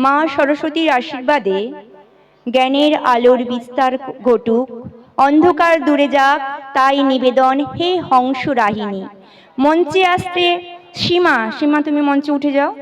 মা সরস্বতীর আশীর্বাদে জ্ঞানের আলোর বিস্তার ঘটুক, অন্ধকার দূরে যাক তাই নিবেদন হে হংস রাহিনী। মঞ্চে আসতে সীমা, সীমা তুমি মঞ্চে উঠে যাও।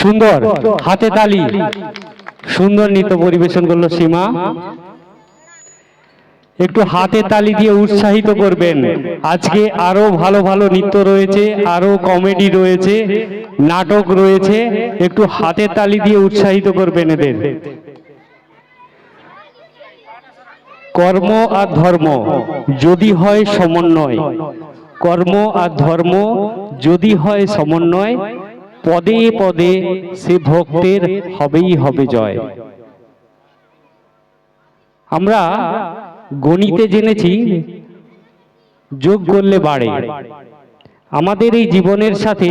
সুন্দর হাতে তালি, সুন্দর নৃত্য পরিবেশন করলো সীমা। একটু হাতে তালি দিয়ে উৎসাহিত করবেন। আজকে আরো ভালো ভালো নৃত্য রয়েছে, আরো কমেডি রয়েছে, নাটক রয়েছে, একটু হাতে তালি দিয়ে উৎসাহিত করবেন এদের। কর্ম আর ধর্ম যদি হয় সমন্বয়, কর্ম আর ধর্ম যদি হয় সমন্বয়, পদে পদে সে ভক্তের হবেই হবে জয়। আমরা গণিতে জেনেছি যোগ করলে বাড়ে, আমাদের এই জীবনের সাথে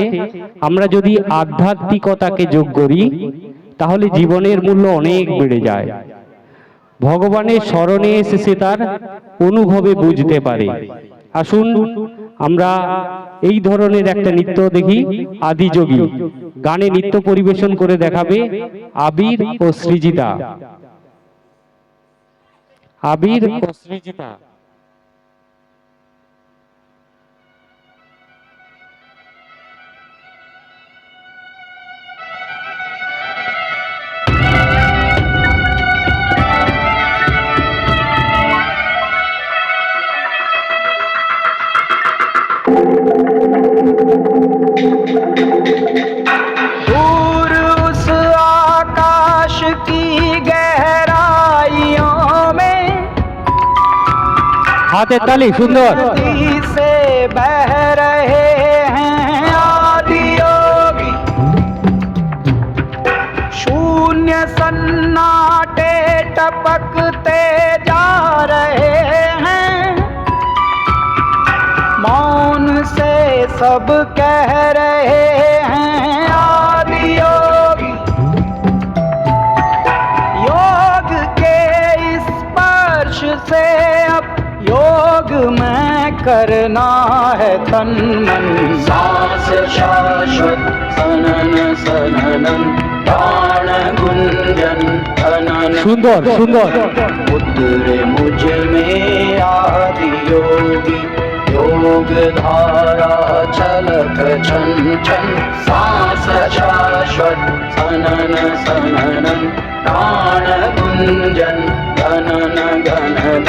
আমরা যদি আধ্যাত্মিকতাকে যোগ করি তাহলে জীবনের মূল্য অনেক বেড়ে যায়। ভগবানের শরণে এসে সে তার অনুভবে বুঝতে পারে। আসুন আমরা এই ধরনের একটা নৃত্য দেখি। আদিযোগী গানে নৃত্য পরিবেশন করে দেখাবে আবির ও সৃজিতা। আবির ও সৃজিতা। दूर उस आकाश की गहराइयों में हाथे ताली सुंदर नदी से बह रहे हैं आदि योगी। शून्य सन्नाटे टपकते जा रहे हैं, मौन से सब कह रहे हैं आदि योगी। योग के इस स्पर्श से अब योग में करना है तन मन। सांस शाश्वत सनन सननन प्राण गुंजन अनन। सुंदर सुंदर उतरे मुझ में आदि योगी। योग धारा छलक छन छन। सांस शाश्वत सनन सननन प्राण गुंजन गनन गनन।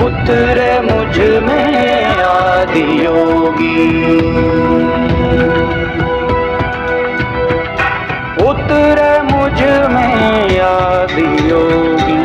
उतरे मुझ में आदि योगी। उतरे मुझ में आदि योगी।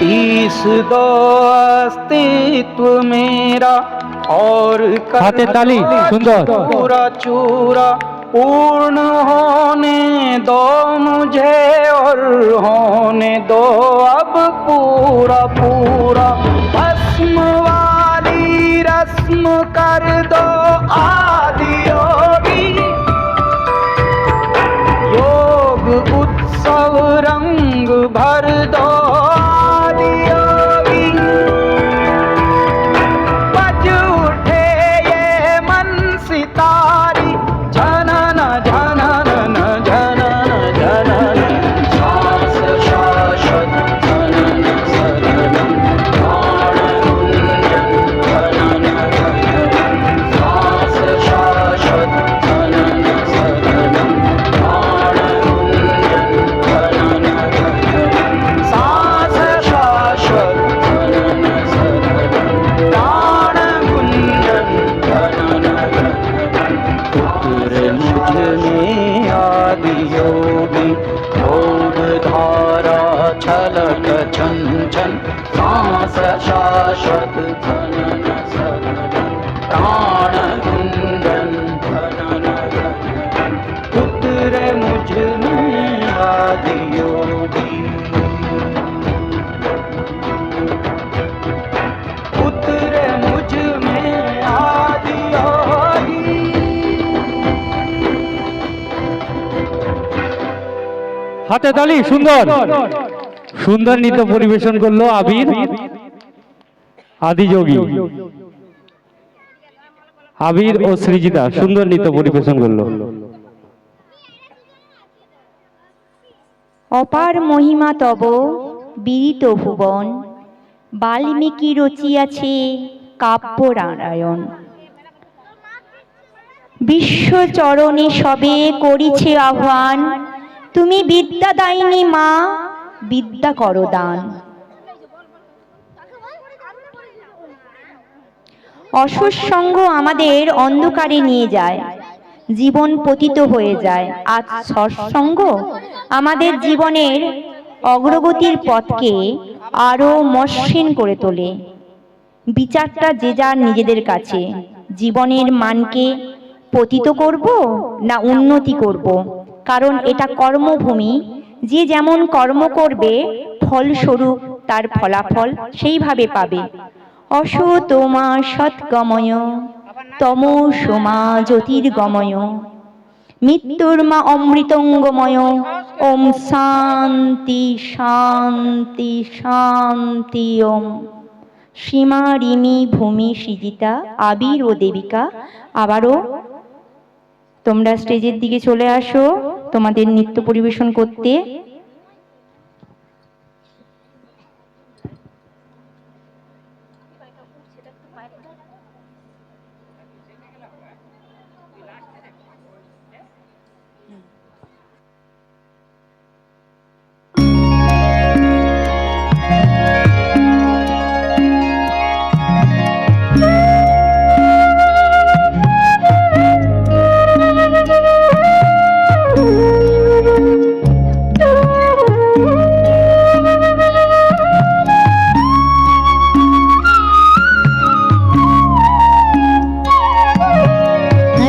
इस दो अस्तित्व मेरा और हाथे ताली सुंदर पूरा चूरा पूर्ण होने दो मुझे और होने दो अब पूरा पूरा। भस्म वाली रस्म कर दो आदि योगी। योग उत्सव रंग भर दो आदि योगी। बज उठे ये मन सितारी झनन झनन झनन झनन। सांस शाश्वत सनन सनन प्राण गुंजन गनन गनन। सांस शाश्वत सनन सनन प्राण गुंजन गनन गनन। सांस शाश्वत सनन सनन प्राण गुंजन गनन गनन। उतरे मुझ में आदि योगी। योग धारा छलक छन छन। सांस शाश्वत सनन सनन प्राण गुंजन गनन गनन। उतरे मुझ में आदि योगी। उतरे मुझ में आदि योगी। হাতে তালি সুন্দর সুন্দর নৃত্য পরিবেশন করলো আবির আদিযোগী। আবির ও সৃজিতা সুন্দর নৃত্য পরিবেশন করলো। অপার মহিমা তব বিদিত ভুবন, বাল্মীকি রচিয়াছে কাব্যনারায়ণ। বিশ্বচরণে সবে করিছে আহ্বান, তুমি বিদ্যাদায়িনী মা, বিদ্যা করো দান। অসুর সঙ্গ আমাদের অন্ধকারে নিয়ে যায়, জীবন পতিত হয়ে যায়। আজ সৎসঙ্গ আমাদের জীবনের অগ্রগতির পথকে আরো মসৃণ করে তোলে। বিচারটা যে যার নিজেদের কাছে, জীবনের মানকে পতিত করব না উন্নতি করব, কারণ এটা কর্মভূমি। যে যেমন কর্ম করবে ফলস্বরূপ তার ফলাফল সেইভাবে পাবে। অসতমা সৎগময়, তমোসমা জ্যোতির্গময়, মৃত্যুর্মা অমৃতঙ্গময়। ওম শান্তি শান্তি শান্তি। ওম সীমা রিমি ভূমি সৃজিতা আবির ও দেবিকা। আবারও তোমরা স্টেজের দিকে চলে আসো তোমাদের নৃত্য পরিবেশন করতে।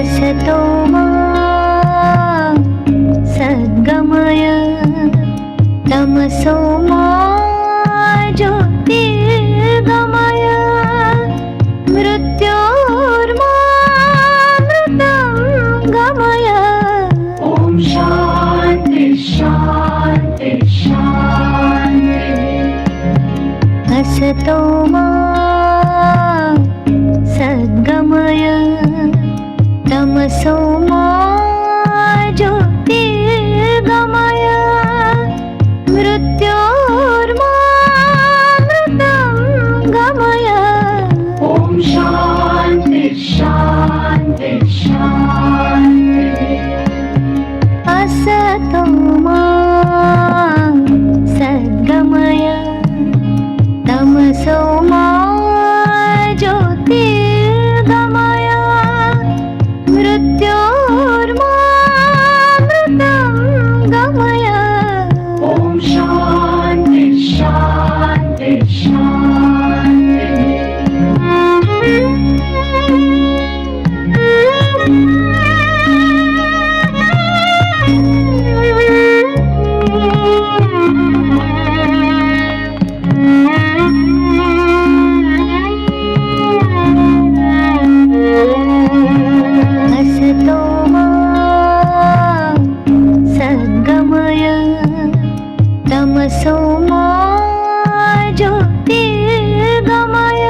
असतोमा सद्गमय तमसोमा ज्योतिर्गमय मृत्योर्मामृतं गमय। ॐ शान्ति शान्ति शान्ति। असतोमा सद्गमय तमसोमा ज्योतिर्गमय मृत्योर्मामृतं गमय। ॐ शान्ति शान्ति असतोमा सद्गमय तमसोमा ज्योतिर्गमय मृत्योर्मामृतं गमय। ॐ शान्ति शान्ति शान्ति। असतोमा सद्गमय तमसोमा ज्योतिर्गमय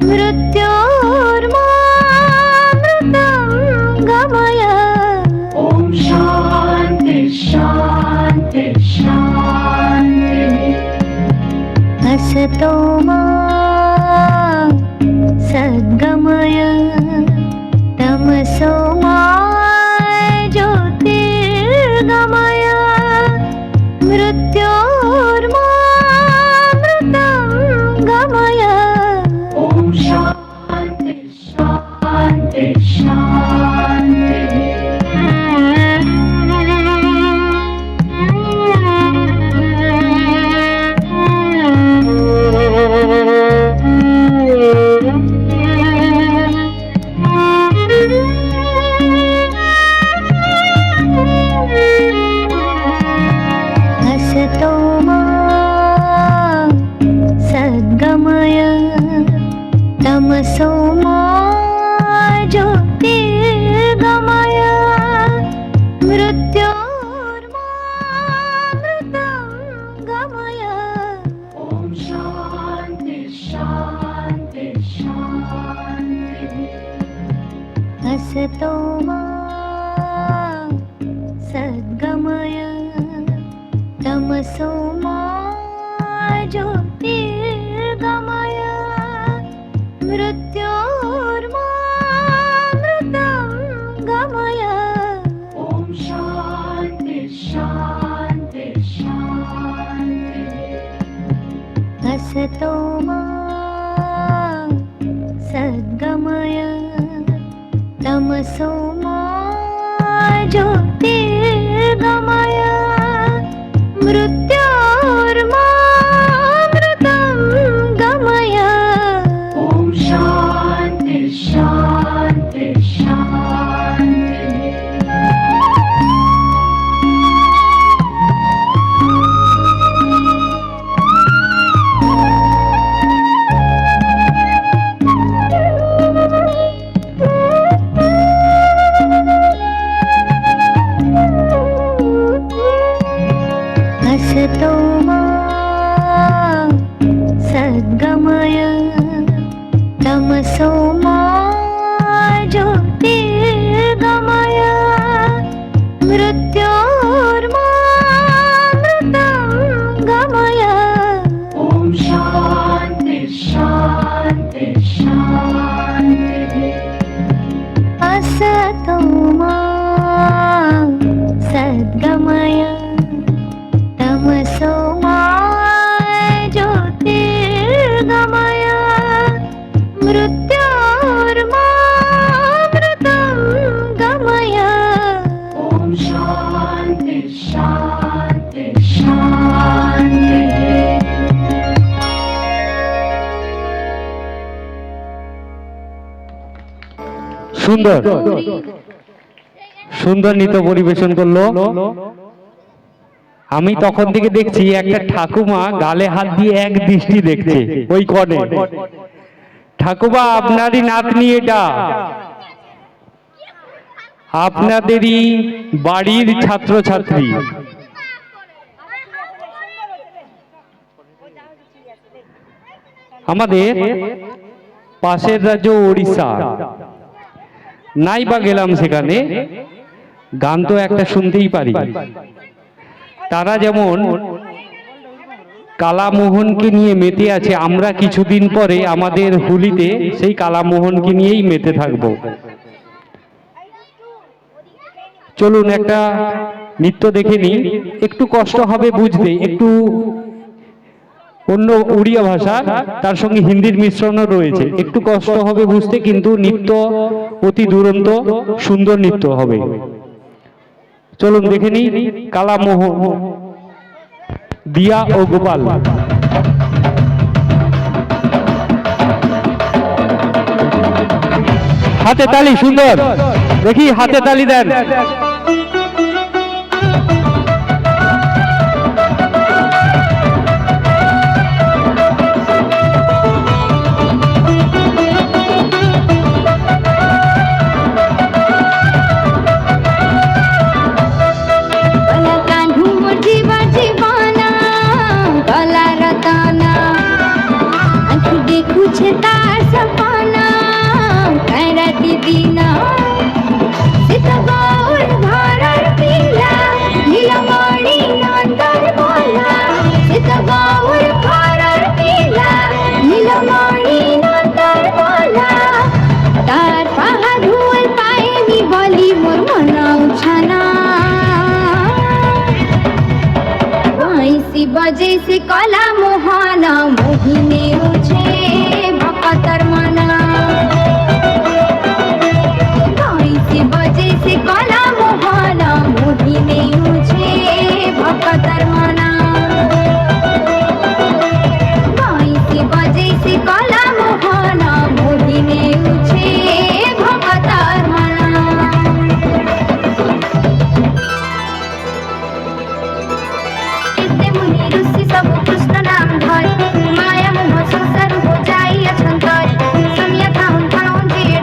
मृत्योर्मामृतं गमय। ॐ शान्ति शान्ति शान्ति। असतोमा सद्गमय तमसोमा ज्योतिर्गमय मृत्योर्मामृतं गमय। ॐ शान्ति शान्ति शान्ति। असतो मा सद्गमय तमसो मा ज्योतिर्गमय मृत्योर्मामृतं गमय ॐ शान्ति शान्ति शान्ति असतो मा सद्गमय तमसो मा ज्योतिर्गमय मृत्योर्मामृतं गमय ॐ शान्ति शान्ति शान्ति असतो मा सद्गमय तमसो मा ज्योतिर्गमय मृत्योर्मामृतं गमय ॐ शान्ति शान्ति शान्ति असतो मा सद्गमय तमसो मा ज्योतिर्गमय मृत्योर्मामृतं गमय ॐ शान्ति शान्ति शान्ति সুন্দর সুন্দর নৃত্য পরিবেশন করলো। আমি তখন থেকে দেখছি একটা ঠাকুমা গালে হাত দিয়ে এক দৃষ্টি দেখছে ওই কনে। ঠাকুমা আপনারই নাতনি এটা, আপনাদেরই বাড়ির ছাত্রছাত্রী। আমাদের পাশের রাজ্য ওড়িশা, নাই বা গেলাম সেখানে, গান তো একটা শুনতেই পারি। তারা যেমন কালামোহনকে নিয়ে মেতে আছে, আমরা কিছুদিন পরে আমাদের হোলিতে সেই কালামোহনকে নিয়েই মেতে থাকব। চলুন একটা নৃত্য দেখে নিই, একটু কষ্ট হবে বুঝতে, একটু অন্য উড়িয়া ভাষা, তার সঙ্গে হিন্দির মিশ্রণও রয়েছে, একটু কষ্ট হবে বুঝতে, কিন্তু নৃত্য অতি দুরন্ত সুন্দর নৃত্য হবে। চলুন দেখে নিই কালামোহন, দিয়া ও গোপাল। হাতে তালি, সুন্দর, দেখি হাতে তালি দেন। बजे से कला मोहाना मोहिने उछे भकतर मना, से बजे से कला मोहाना मोहिने उछे भकतर मना, से बजे से कला मोहाना मोहिने उछे भकतर मना। सब कृष्ण नाम धरि माया मोह संसार हो जाई अछंतरी, समिया थाउन थाउन जे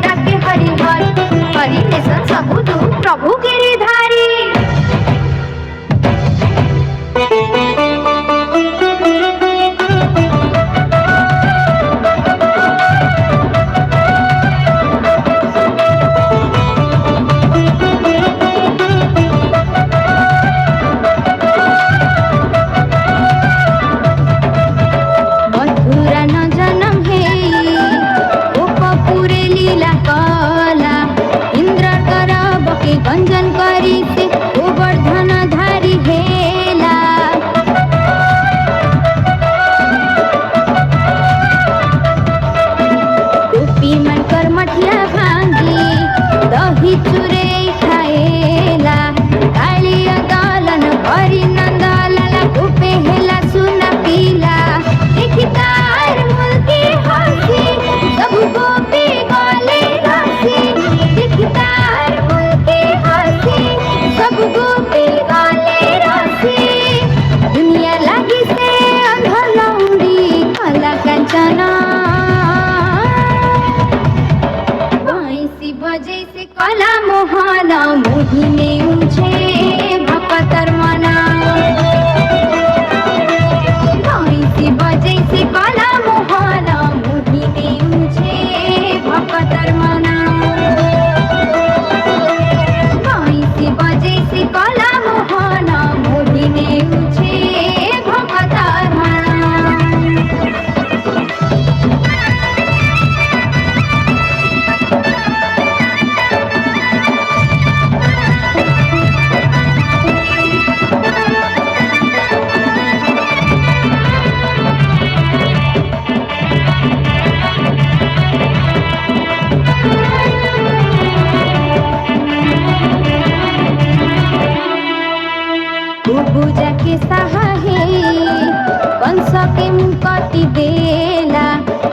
कंस के मुकति देला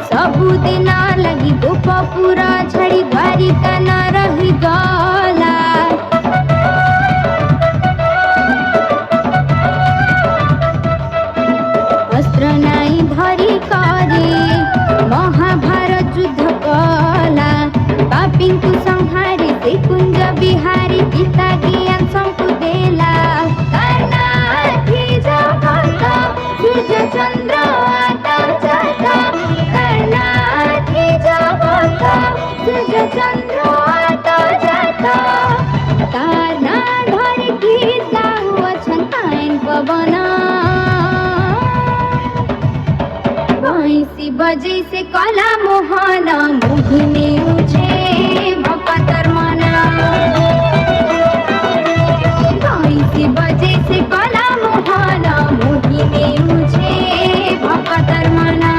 सबुदिन लगी गोपपुर छड़ी द्वारिका न रही गला अस्त्र नाई धरी करे महाभारत युद्ध कला पापीଙ୍କୁ संहारी से कुंज बिहारी गीता ज्ञान संपुदेला कर्णार्थी जगत सूर्य चंद्र आता जाता कर्णार्थी जगत सूर्य चंद्र आता जाता तारना धर गीत गाउछन् ताइन पवन भैंसी बजे से कला मोहन मोहिने उठे भकतर मना भैंसी बजे से कला मोहन मोहिने उठे भकतर मना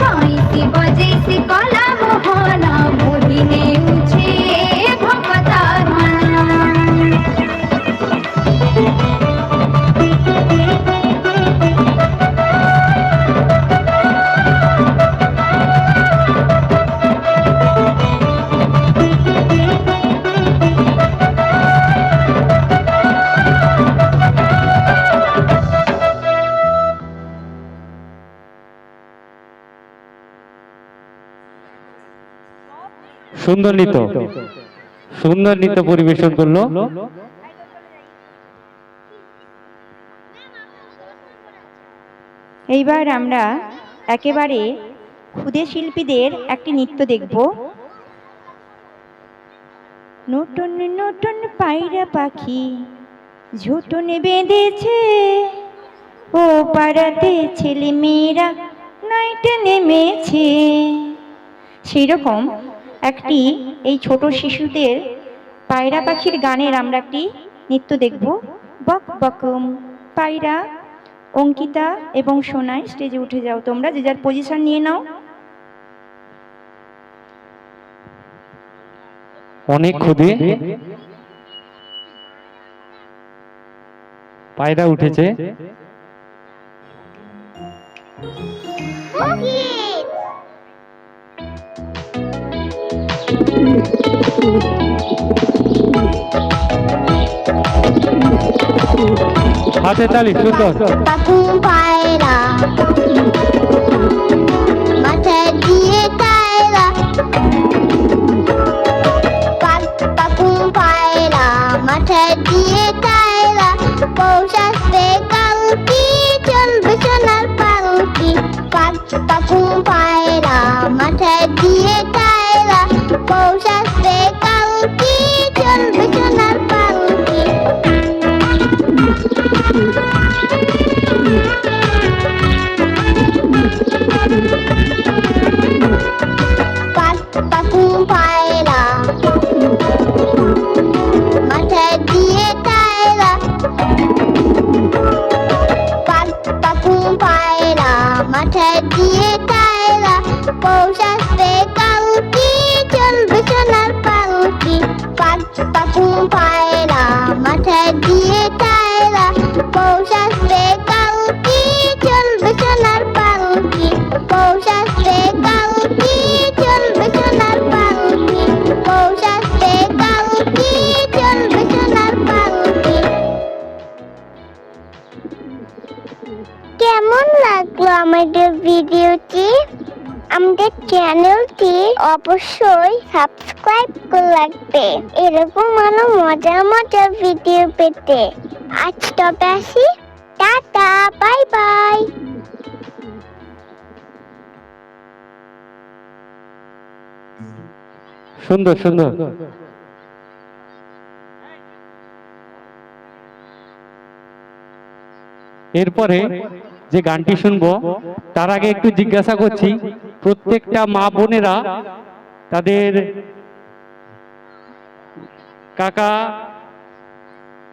भैंसी बजे से कला मोहन मोहिने उठे भकतर मना সুন্দর নৃত্য পরিবেশন করলো। এইবার আমরা একেবারে ক্ষুদে শিল্পীদের একটি নৃত্য দেখব। নতুন নতুন পায়রা পাখি ঝুটনে বেঁধেছে ও পাড়াতে ছেলে মেয়েরা নাইটে নেমেছে। সেই রকম একটি এই ছোট শিশুদের পায়রা পাখির গানের আমরা একটি নৃত্য দেখব। বক বকম পায়রা। অঙ্কিতা এবং সোনাই স্টেজে উঠে যাও, তোমরা যে যার পজিশন নিয়ে নাও। অনেক খুদে পায়রা উঠেছে। হাতে তালি, সুন্দর। পাখুম পায়রা মাথা দিয়ে কায়রা পাখুম পায়রা মাথা দিয়ে কায়রা পৌঁছাতে কাউকি চলবে সোনার পাউকি পাখুম পায়রা মাথা দিয়ে কায়রা পৌঁছাতে কাউকি চলবে সোনার পাউকি পাখুম পায়রা মাথা দিয়ে কায়রা পাখুম পায়রা মাথা দিয়ে কায়রা পৌঁছাতে কাউকি চলবে সোনার পাউকি পাখুম পায়রা মাথা দিয়ে কায়রা পৌঁছাতে কাউকি চলবে সোনার পাউকি পৌঁছাতে কাউকি চলবে সোনার পাউকি পৌঁছাতে কাউকি চলবে সোনার পাউকি। কেমন লাগলো আমাদের ভিডিওটি? আমাদের চ্যানেলটি অবশ্যই সাবস্ক্রাইব করে রাখবে এরকম আরো মজার মজার ভিডিও পেতে। আজ তবে আসি, টাটা, বাই বাই। সুন্দর সুন্দর। এরপরে যে গানটি শুনবো তার আগে একটু জিজ্ঞাসা করছি, প্রত্যেকটা মা বোনেরা তাদের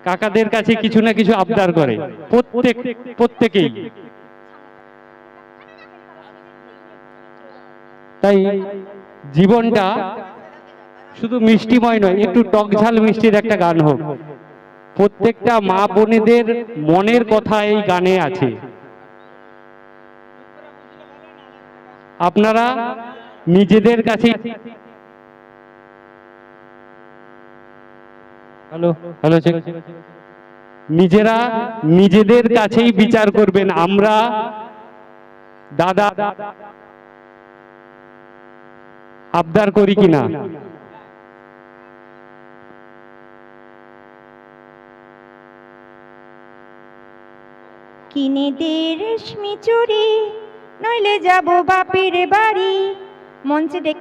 কাকাদের কাছে কিছু না কিছু আবদার করে, প্রত্যেকেই। তাই জীবনটা শুধু মিষ্টিময় নয়, একটু টক ঝাল মিষ্টির একটা গান হোক। প্রত্যেকটা মা বোনেদের মনের কথা এই গানে আছে। আপনারা নিজেদের কাছে নিজেরা নিজেদের কাছেই বিচার করবেন। আমরা দাদা আবদার করি কিনা। কিনে দে রেশমি চুড়ি, নইলে যাব বাপের বাড়ি। মঞ্চে দেখ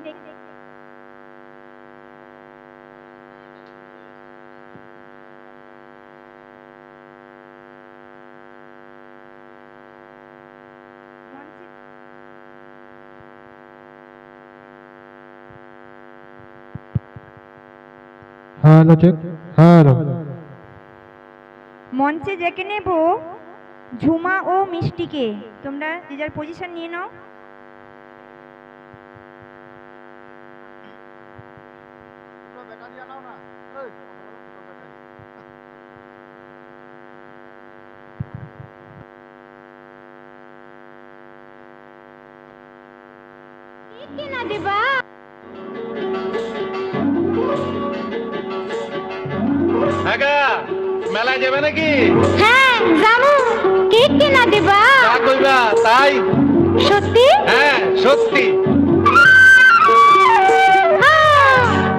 হ্যালো চেক, হ্যালো। মঞ্চে ডেকে নেব ঝুমা ও মিষ্টিকে। তোমরা যে যার পজিশন নিয়ে নাও। না দেবা মেলায় যাবে নাকি? হ্যাঁ যাবো। কেক কেনা দেবা? যা কইবা তাই। সত্যি? হ্যাঁ সত্যি।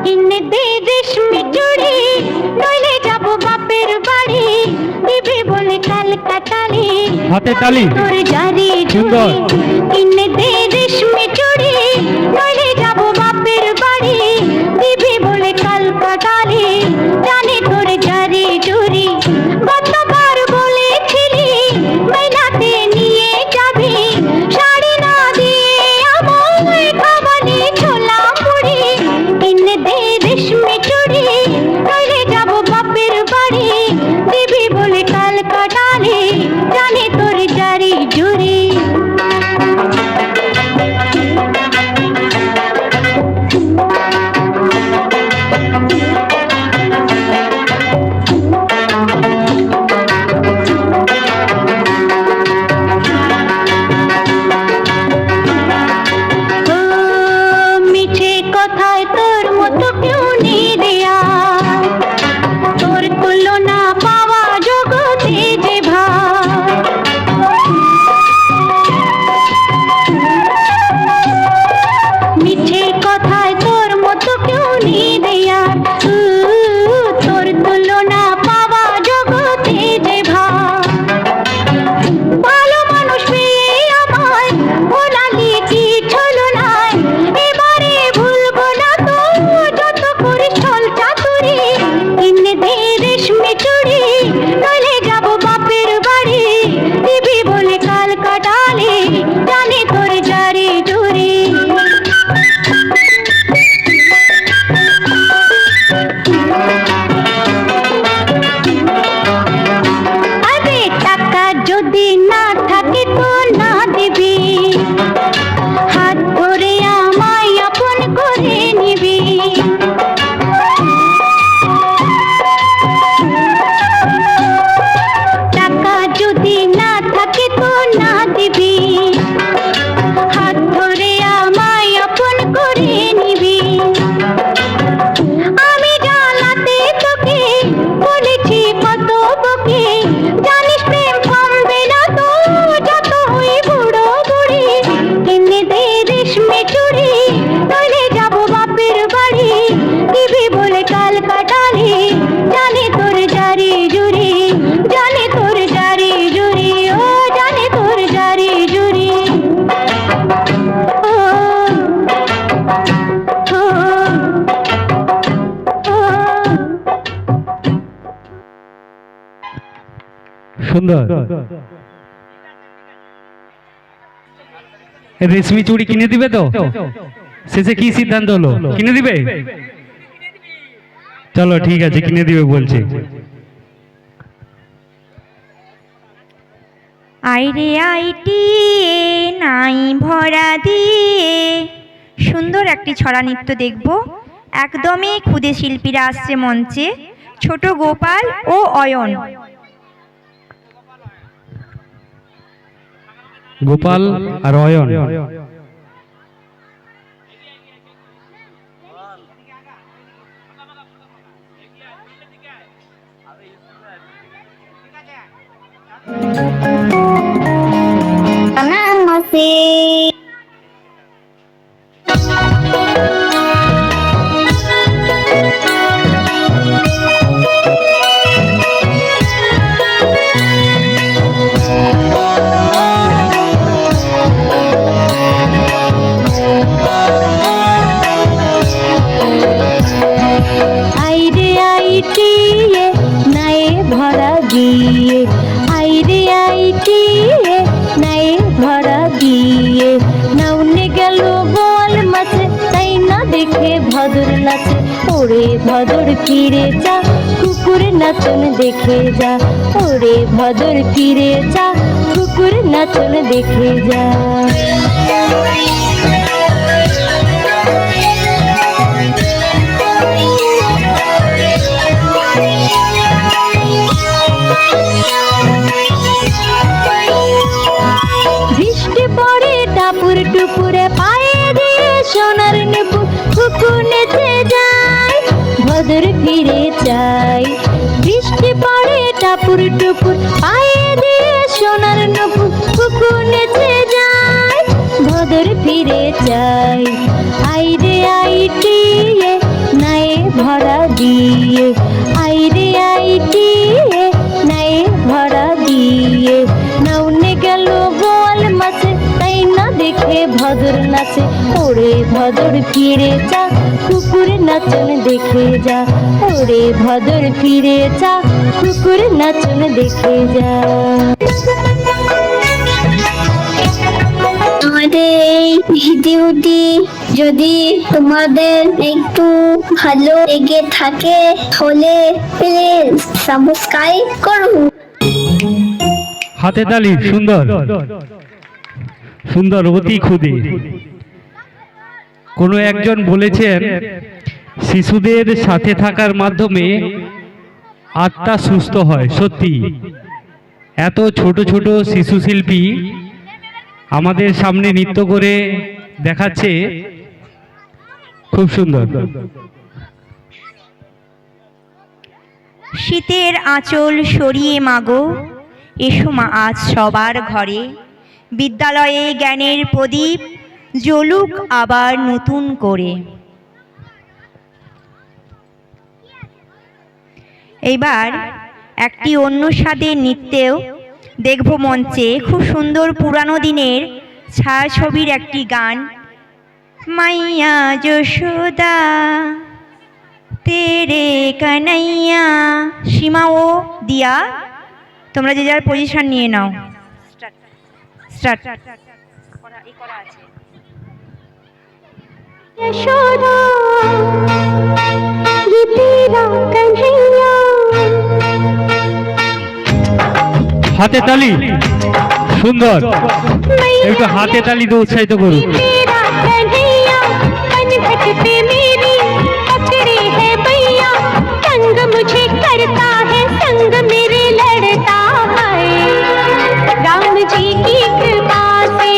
কিনে দে রেশমি চুড়ি, নইলে যাব বাপের বাড়ি। দিবি বলে কাল কাটালি, হাতে তালি। তোর জারি সুন্দর। কিনে দে রেশমি চুড়ি, নইলে যাব বাপের বাড়ি। দিবি বলে কাল কাটালি, জানি তোর জারি জুরি। গতবার বলেছিলি মেলাতে নিয়ে যাবি, শাড়ি না দিয়ে আমায় খাওয়ালি ছোলা মুড়ি। কিনে দে রেশমি চুড়ি, নইলে যাব বাপের বাড়ি। দিবি বলে কাল কাটালি, জানি তোর জারি জুরি। ও মিছে কথায় তোর মতো কেউ নেই দেয়া, তোর তুলনা পাওয়া জগতে যে ভাই। মিছে কথায় তোর মতো কেউ নেই দেয়া, তোর তুলনা পাওয়া জগতে যে ভাই। ভালো মানুষ পেয়ে আমায় ভোলালি কি ছলনায়, এবারে ভুলবো না তো যত করে ছল চাতুরি। কিনে দে রেশমি চুড়ি, নইলে যাব বাপের বাড়ি। দিবি বলে কাল কাটালি, জানি তোর জারি জুরি। আরে টাকা যদি না থাকে তো না দিবি, হাত ধরে আমায় আপন করে নিবি। টাকা যদি না থাকে তো না দিবি, হাত ধরে আমায় আপন করে নিবি। আমি জ্বালাতে তোকে বলেছি কত বকে, জানিস প্রেম কমবে না তো যত হই বুড়ো বুড়ি। কিনে দে রেশমি চুড়ি, নইলে যাব বাপের বাড়ি। দিবি বলে কাল কাটালি, জানি তোর জারি জুরি। জানি তোর জারি জুরি, ও জানি তোর জারি জুরি। ও সুন্দর। রেশমি চুড়ি কিনে দিবে তো? শেষে কি সিদ্ধান্ত হলো? কিনে দিবে? চলো ঠিক আছে, কিনে দিবে বলছে। আইরে আইটি নাই ভরা দিয়ে সুন্দর একটি ছড়া নৃত্য দেখব। একদমই ক্ষুদে শিল্পীরা আসছে মঞ্চে। ছোট গোপাল ও অয়ন। গোপাল আর অয়ন। আইরে আইটিয়ে নায়ে ভরা দিয়ে, আইরে আইটিয়ে নায়ে ভরা দিয়ে, নাউনে গেল বোয়াল মাছে তাই না দেখে ভদর নাচে। ওরে ভদর ফিরে যা, কুকুর নাচন দেখে যা। ওরে ভদর ফিরে যা, কুকুর নাচন দেখে যা। বৃষ্টি পড়ে টাপুর টুপুরে, পায়ে দিয়ে সোনার নুপুর কুকুর নেচে যায়, ভদর ফিরে যায়। বৃষ্টি পড়ে টাপুর টুপুর, পায়ে দিয়ে সোনার নুপুর কুকুর নেচে যায়, ভদর ফিরে যায়। আইরে আইটিয়ে নায়ে ভরা দিয়ে, আইরে আইটিয়ে নায়ে ভরা দিয়ে, নাউনে গেল বোয়াল মাছে তাই না দেখে ভদর নাচে। ওরে ভদর ফিরে যা, কুকুর নাচন দেখে যা। ওরে ভদর ফিরে যা, কুকুর নাচন দেখে যা। আমাদের এই ভিডিওটি যদি তোমাদের একটু ভালো লেগে থাকে তাহলে প্লিজ সাবস্ক্রাইব করুন। হাতে তালি। সুন্দর সুন্দর, অতি ক্ষুদে। কোনো একজন বলেছেন শিশুদের সাথে থাকার মাধ্যমে আত্মা সুস্থ হয়। সত্যি এত ছোট ছোট শিশু শিল্পী আমাদের সামনে নৃত্য করে দেখাচ্ছে, খুব সুন্দর। শীতের আঁচল সরিয়ে মাগো, এসো মা আজ সবার ঘরে। বিদ্যালয়ে জ্ঞানের প্রদীপ জ্বলুক আবার নতুন করে। এইবার একটি অন্য স্বাদের নৃত্যেও দেখব মঞ্চে। খুব সুন্দর পুরানো দিনের ছায়াছবির একটি গান। মাইয়া যশোদা তেরে কানাইয়া। সীমা ও দিয়া তোমরা যে যার পজিশন নিয়ে নাও। স্টার্ট। यशोदा ये तेरा कन्हैया। হাতে তালি। সুন্দর, একটু হাতে তালি দিয়ে উৎসাহিত করুন। तेरा कन्हैया पनघट पे मेरी पकड़े है भैया, संग मुझे करता है संग मेरे लड़ता है। राम जी की कृपा से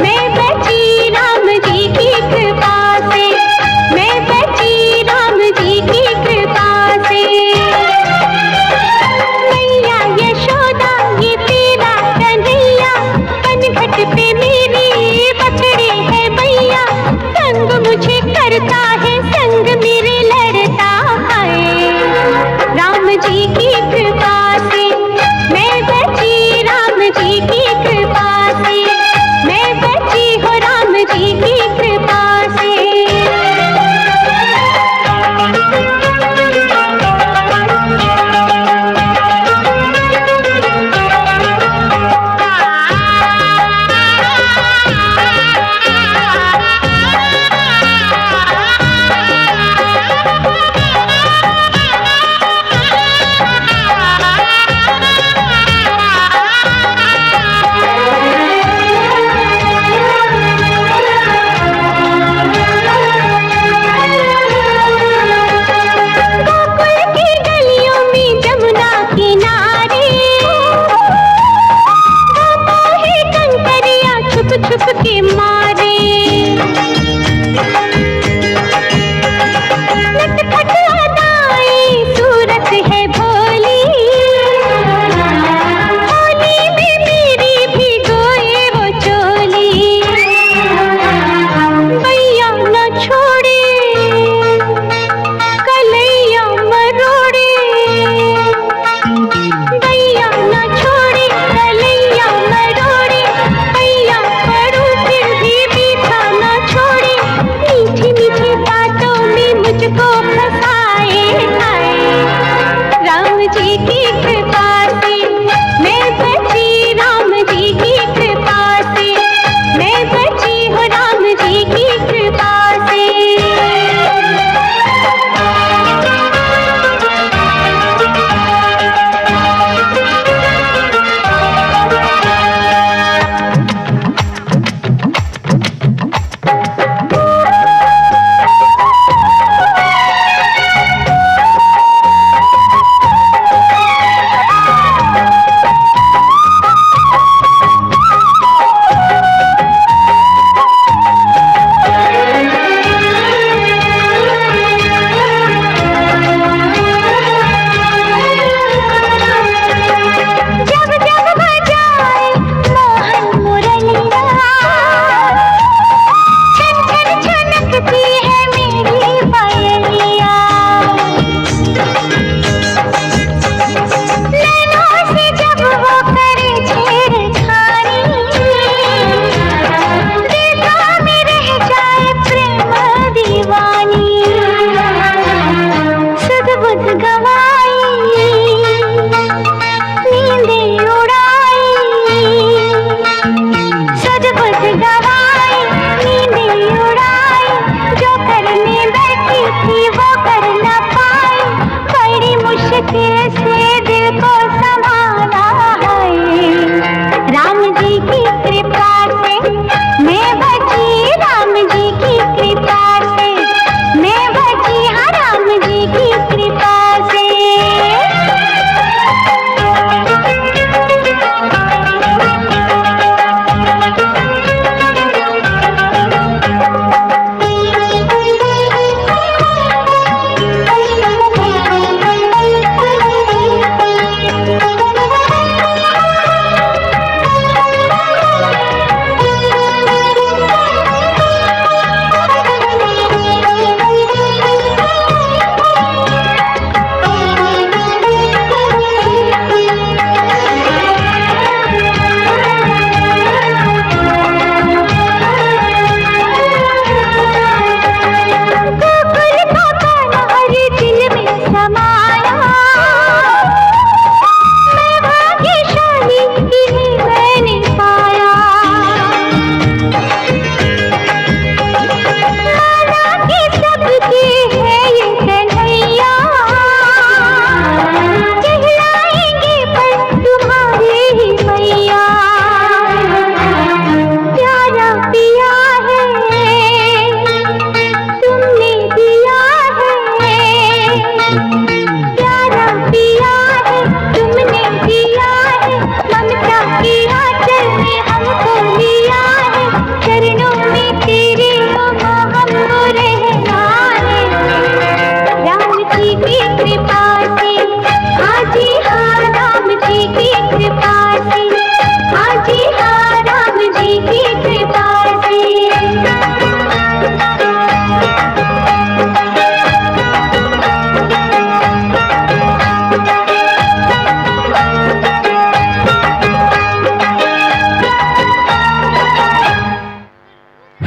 मैं बची, राम जी की कृपा से मैं बची, राम जी की कृपा से। मैया यशोदा ये तेरा कन्हैया पनघट पे मेरी पकड़े है भैया, संग मुझे करता है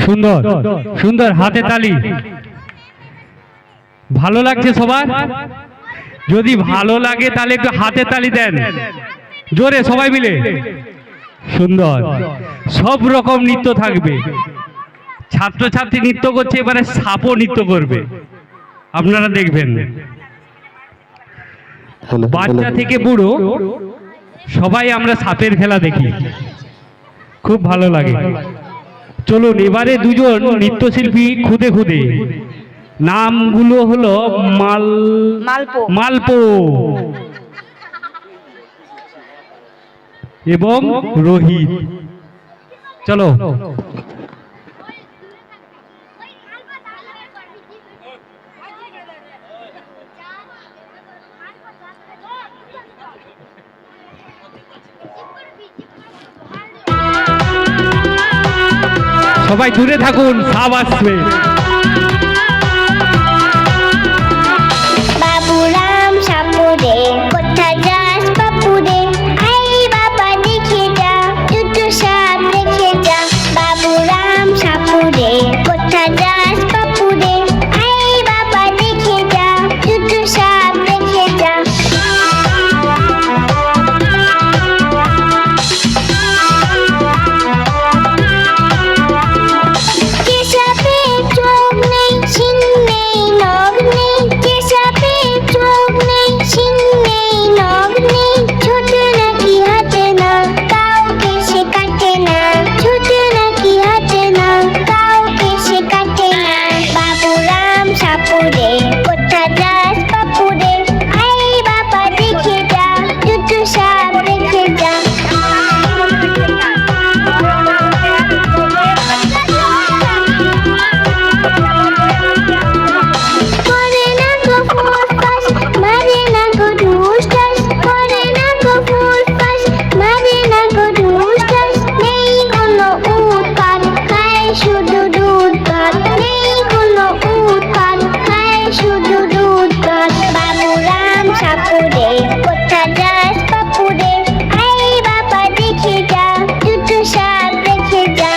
সুন্দর সুন্দর, হাতে তালি। ভালো লাগছে সবার? যদি ভালো লাগে তাহলে একটু হাতে তালি দেন জোরে সবাই মিলে। সুন্দর, সব রকম নৃত্য থাকবে। ছাত্রছাত্রী নৃত্য করছে, এবারে সাপও নৃত্য করবে, আপনারা দেখবেন। বাচ্চা থেকে বুড়ো সবাই আমরা সাপের খেলা দেখি, খুব ভালো লাগে। চলুন এবারে দুজন নৃত্যশিল্পী খুদে খুদে, নামগুলো হলো মালপো। মালপো এবং রোহিত। চলো সবাই দূরে থাকুন, সাপ আসবে। বাবুরাম সাপুরে কোথায় যাস বাপুরে, আই বাবা দেখে যা, দুটো সাপ দেখে যা। বাবুরাম সাপুরে কোথায় যাস বাপুরে, আই বাবা দেখে যা, দুটো সাপ দেখে যা। যে সাপের চোখ নেই, শিং নেই, নখ নেই, যে সাপের চোখ নেই, শিং নেই, নখ নেই, ছোট নাকি হাতে না, কাউকে সে কাটে না, ছোট নাকি হাতে না, কাউকে সে কাটে না। বাবুরাম সাপুরে কোথায় যাস বাপুরে, আই বাবা দেখে যা, দুটো সাপ দেখে যা। করে না গো ফুসফাস, মারে না গো ঢুসঢাস, করে না গো ফুসফাস, মারে না গো ঢুসঢাস। নেই কোনো উৎপাত, খায় শুধু দুধ ভাত, নেই কোনো উৎপাত, খায় শুধু দুধ ভাত। বাবুরাম সাপুরে কোথায় যাস বাপুরে, আই বাবা দেখে যা, দুটো সাপ দেখে যা।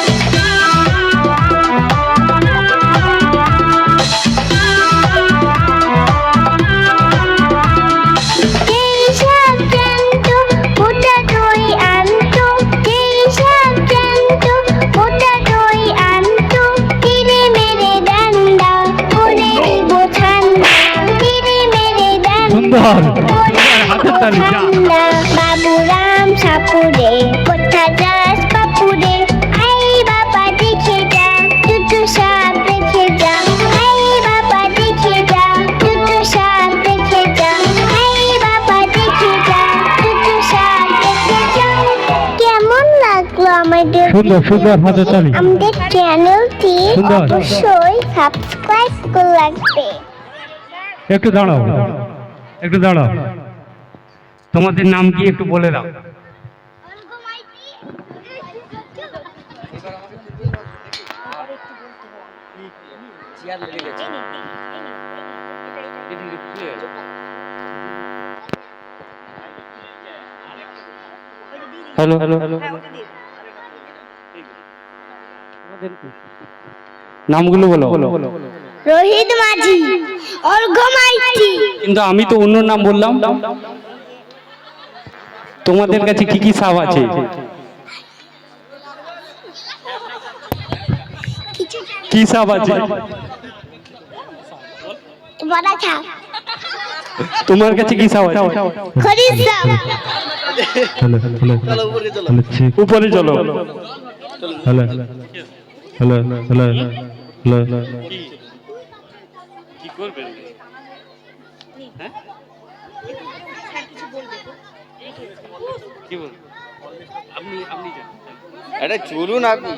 যেই সাপ জানতো ওটা দই আনতো, যেই সাপ জানতো ওটা দই আনতো, তীরে মেরে ডান্ডা করে দিব ঠান্ডা, তীরে মেরে সুন্দর, ডান্ডা করে হাতের দিব তালি, যা। ঠান্ডা। বাবুরাম সাপুরে কোথায় যাস বাপুরে, আই বাবা দেখে যা, দুটো সাপ দেখে যা। আই বাবা দেখে যা, দুটো সাপ দেখে যা। আই বাবা দেখে যা, দুটো সাপ দেখে যা। কেমন লাগলো আমাদের সুন্দর সুন্দর, হাতে তালি। আমাদের চ্যানেলটি সুন্দর। অবশ্যই সাবস্ক্রাইব করে রাখবে। একটু দাঁড়াও, একটু দাঁড়াও, তোমাদের নাম কি একটু বলে দাও। হ্যালো হ্যালো, নামগুলো বলো। রোহিত মাঝি, অর্ঘ্য মাইতি। কিন্তু আমি তো অন্য নাম বললাম। তোমাদের কাছে কি কি সাপ আছে? কি সাপ আছে? বড় সাপ, তোমার কাছে কি সাপ আছে? খরিদ সাপ। হ্যালো হ্যালো হ্যালো চেক, উপরে চলো। Hello hello hello hello hello. আরে চলুন আপনি।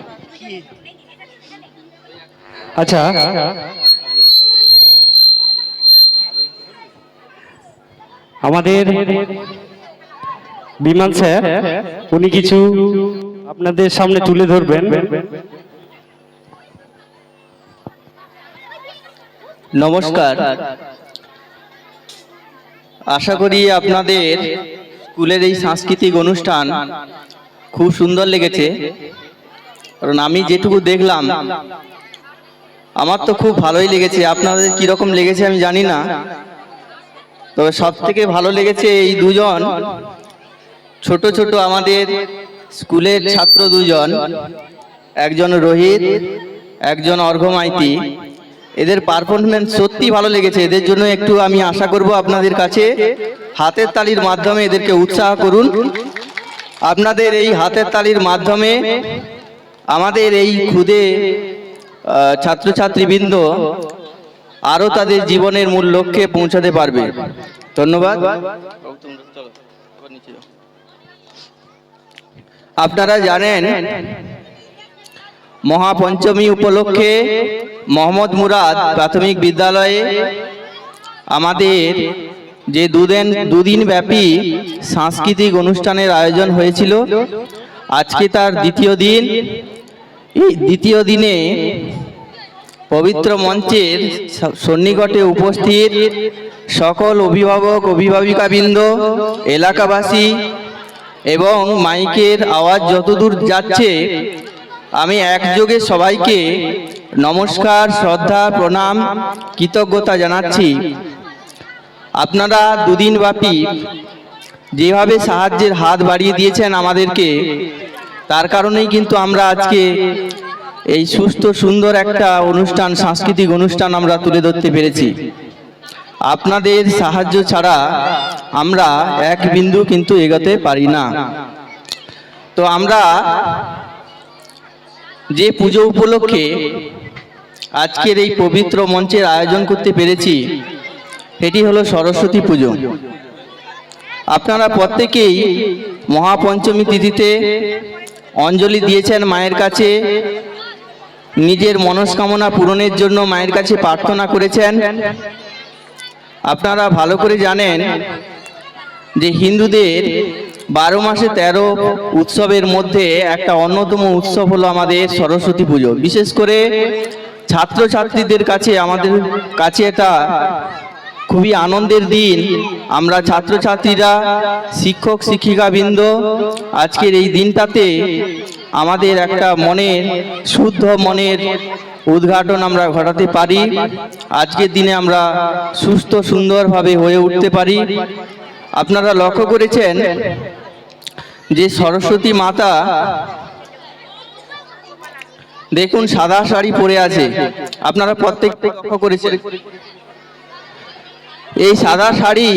আচ্ছা, আমাদের বিমান স্যার উনি কিছু আপনাদের সামনে তুলে ধরবেন। নমস্কার, আশা করি আপনাদের স্কুলের এই সাংস্কৃতিক অনুষ্ঠান খুব সুন্দর লেগেছে। কারণ আমি যেটুকু দেখলাম আমার তো খুব ভালোই লেগেছে। আপনাদের কিরকম লেগেছে আমি জানি না, তবে সব থেকে ভালো লেগেছে এই দুজন ছোট ছোট আমাদের স্কুলের ছাত্র দুজন, একজন রোহিত, একজন অর্ঘ্য মাইতি। এদের পারফরমেন্স সত্যি ভালো লেগেছে। এদের জন্য একটু আমি আশা করব আপনাদের কাছে হাতের তালির মাধ্যমে এদেরকে উৎসাহ করুন। আপনাদের এই হাতের তালির মাধ্যমে আমাদের এই ক্ষুদে ছাত্রছাত্রীবৃন্দ আরো তাদের জীবনের মূল লক্ষ্যে পৌঁছাতে পারবে। ধন্যবাদ। আপনারা জানেন মহাপঞ্চমী উপলক্ষে মোহাম্মদ মুরাদ প্রাথমিক বিদ্যালয়ে আমাদের যে দুদিন ব্যাপী সাংস্কৃতিক অনুষ্ঠানের আয়োজন হয়েছিল, আজকে তার দ্বিতীয় দিন। এই দ্বিতীয় দিনে পবিত্র মঞ্চের সন্নিকটে উপস্থিত সকল অভিভাবক অভিভাবিকাবৃন্দ, এলাকাবাসী এবং মাইকের আওয়াজ যতদূর যাচ্ছে আমি একযোগে সবাইকে নমস্কার, শ্রদ্ধা, প্রণাম, কৃতজ্ঞতা জানাচ্ছি। আপনারা দুদিন ব্যাপী যেভাবে সাহায্যের হাত বাড়িয়ে দিয়েছেন আমাদেরকে, তার কারণেই কিন্তু আমরা আজকে এই সুস্থ সুন্দর একটা অনুষ্ঠান, সাংস্কৃতিক অনুষ্ঠান আমরা তুলে ধরতে পেরেছি। আপনাদের সাহায্য ছাড়া আমরা এক বিন্দু কিন্তু এগোতে পারি না। তো আমরা যে পুজো উপলক্ষে আজকের এই পবিত্র মঞ্চের আয়োজন করতে পেরেছি, এটি হলো সরস্বতী পুজো। আপনারা প্রত্যেকেই মহাপঞ্চমী তিথিতে অঞ্জলি দিয়েছেন মায়ের কাছে, নিজের মনস্কামনা পূরণের জন্য মায়ের কাছে প্রার্থনা করেছেন। আপনারা ভালো করে জানেন যে হিন্দুদের 12 মাসে 13 উৎসবের মধ্যে একটা অন্যতম উৎসব হলো আমাদের সরস্বতী পুজো। বিশেষ করে ছাত্রছাত্রীদের কাছে, আমাদের কাছে এটা খুবই আনন্দের দিন। আমরা ছাত্রছাত্রীরা, শিক্ষক শিক্ষিকাবৃন্দ আজকের এই দিনটাতে আমাদের একটা মনের, শুদ্ধ মনের উদ্ঘাটন আমরা ঘটাতে পারি। আজকের দিনে আমরা সুস্থ সুন্দরভাবে হয়ে উঠতে পারি। আপনারা লক্ষ্য করেছেন যে সরস্বতী মাতা দেখুন সাদা শাড়ি পরে আছে, আপনারা প্রত্যেকটা লক্ষ্য করেছেন। এই সাদা শাড়ি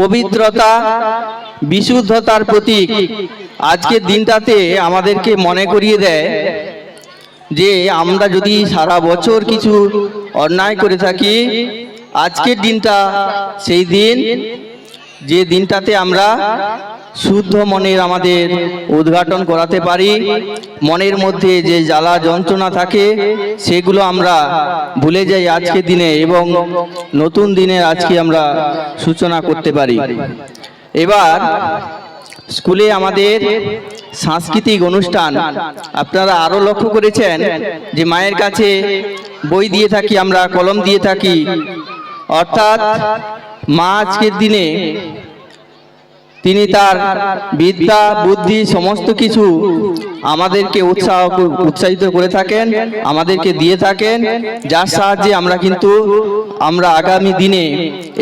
পবিত্রতা, বিশুদ্ধতার প্রতীক। আজকের দিনটাতে আমাদেরকে মনে করিয়ে দেয় যে আমরা যদি সারা বছর কিছু অন্যায় করে থাকি, আজকের দিনটা সেই দিন যে দিনটাতে আমরা শুদ্ধ মনের আমাদের উদ্ঘাটন করাতে পারি। মনের মধ্যে যে জ্বালা যন্ত্রণা থাকে সেগুলো আমরা ভুলে যাই আজকের দিনে, এবং নতুন দিনের আজকে আমরা সূচনা করতে পারি। এবার স্কুলে আমাদের সাংস্কৃতিক অনুষ্ঠান, আপনারা আরো লক্ষ্য করেছেন যে মায়ের কাছে বই দিয়ে থাকি, আমরা কলম দিয়ে থাকি। অর্থাৎ মা আজকের দিনে তিনি তার বিদ্যা বুদ্ধি সমস্ত কিছু আমাদেরকে উৎসাহিত করে থাকেন, আমাদেরকে দিয়ে থাকেন, যার সাহায্যে আমরা আগামী দিনে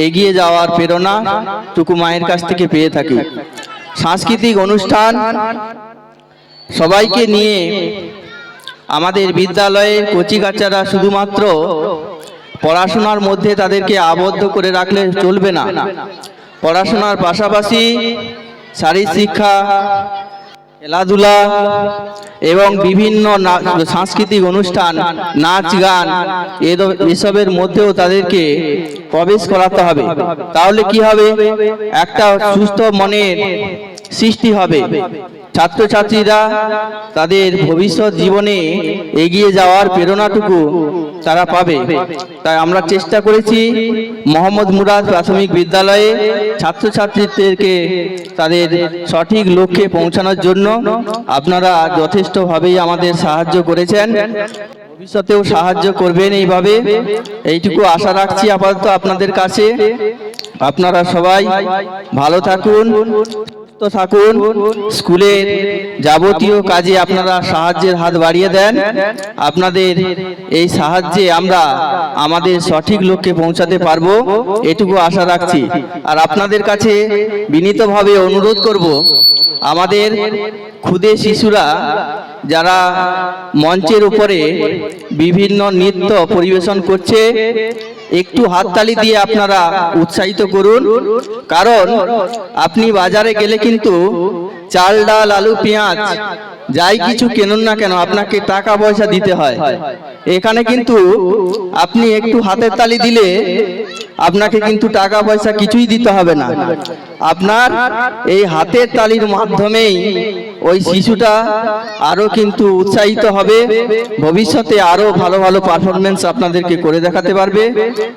এগিয়ে যাওয়ার প্রেরণাটুকু মায়ের কাছ থেকে পেয়ে থাকি। সাংস্কৃতিক অনুষ্ঠান সবাইকে নিয়ে আমাদের বিদ্যালয়ে কচিকাচারা শুধুমাত্র পড়াশোনার মধ্যে তাদেরকে আবদ্ধ করে রাখলে চলবে না। পড়াশোনার পাশাপাশি শারীরিক শিক্ষা, খেলাধুলা এবং বিভিন্ন সাংস্কৃতিক অনুষ্ঠান, নাচ গান, এসবের মধ্যেও তাদেরকে প্রবেশ করাতে হবে। তাহলে কি হবে? একটা সুস্থ মনের সৃষ্টি হবে। ছাত্রছাত্রীরা তাদের ভবিষ্যৎ জীবনে এগিয়ে যাওয়ার প্রেরণাটুকু তারা পাবে। তাই আমরা চেষ্টা করেছি মোহাম্মদ মুরাদ প্রাথমিক বিদ্যালয়ে ছাত্রছাত্রীদেরকে তাদের সঠিক লক্ষ্যে পৌঁছানোর জন্য। আপনারা যথেষ্টভাবেই আমাদের সাহায্য করেছেন, ভবিষ্যতেও সাহায্য করবেন এইভাবে, এইটুকু আশা রাখছি আপাতত আপনাদের কাছে। আপনারা সবাই ভালো থাকুন, সুস্থ থাকুন, স্কুলের যাবতীয় কাজে আপনারা সাহায্যের হাত বাড়িয়ে দেন। আপনাদের এই সাহায্যে আমরা আমাদের সঠিক লক্ষ্যে পৌঁছাতে পারবো, এটুকু আশা রাখছি। আর আপনাদের কাছে বিনীতভাবে অনুরোধ করব, আমাদের ক্ষুদে শিশুরা যারা মঞ্চের উপরে বিভিন্ন নৃত্য পরিবেশন করছে, একটু হাততালি দিয়ে আপনারা উৎসাহিত করুন। কারণ আপনি বাজারে গেলে কিন্তু চাল, ডাল, আলু, পেঁয়াজ যাই কিছু কিনুন না কেন আপনাকে টাকা পয়সা দিতে হয়। এখানে কিন্তু আপনি একটু হাতের তালি দিলে আপনাকে কিন্তু টাকা পয়সা কিছুই দিতে হবে না। আপনার এই হাতের তালির মাধ্যমেই ওই শিশুটা আরো কিন্তু উৎসাহিত হবে, ভবিষ্যতে আরো ভালো ভালো পারফরমেন্স আপনাদেরকে করে দেখাতে পারবে,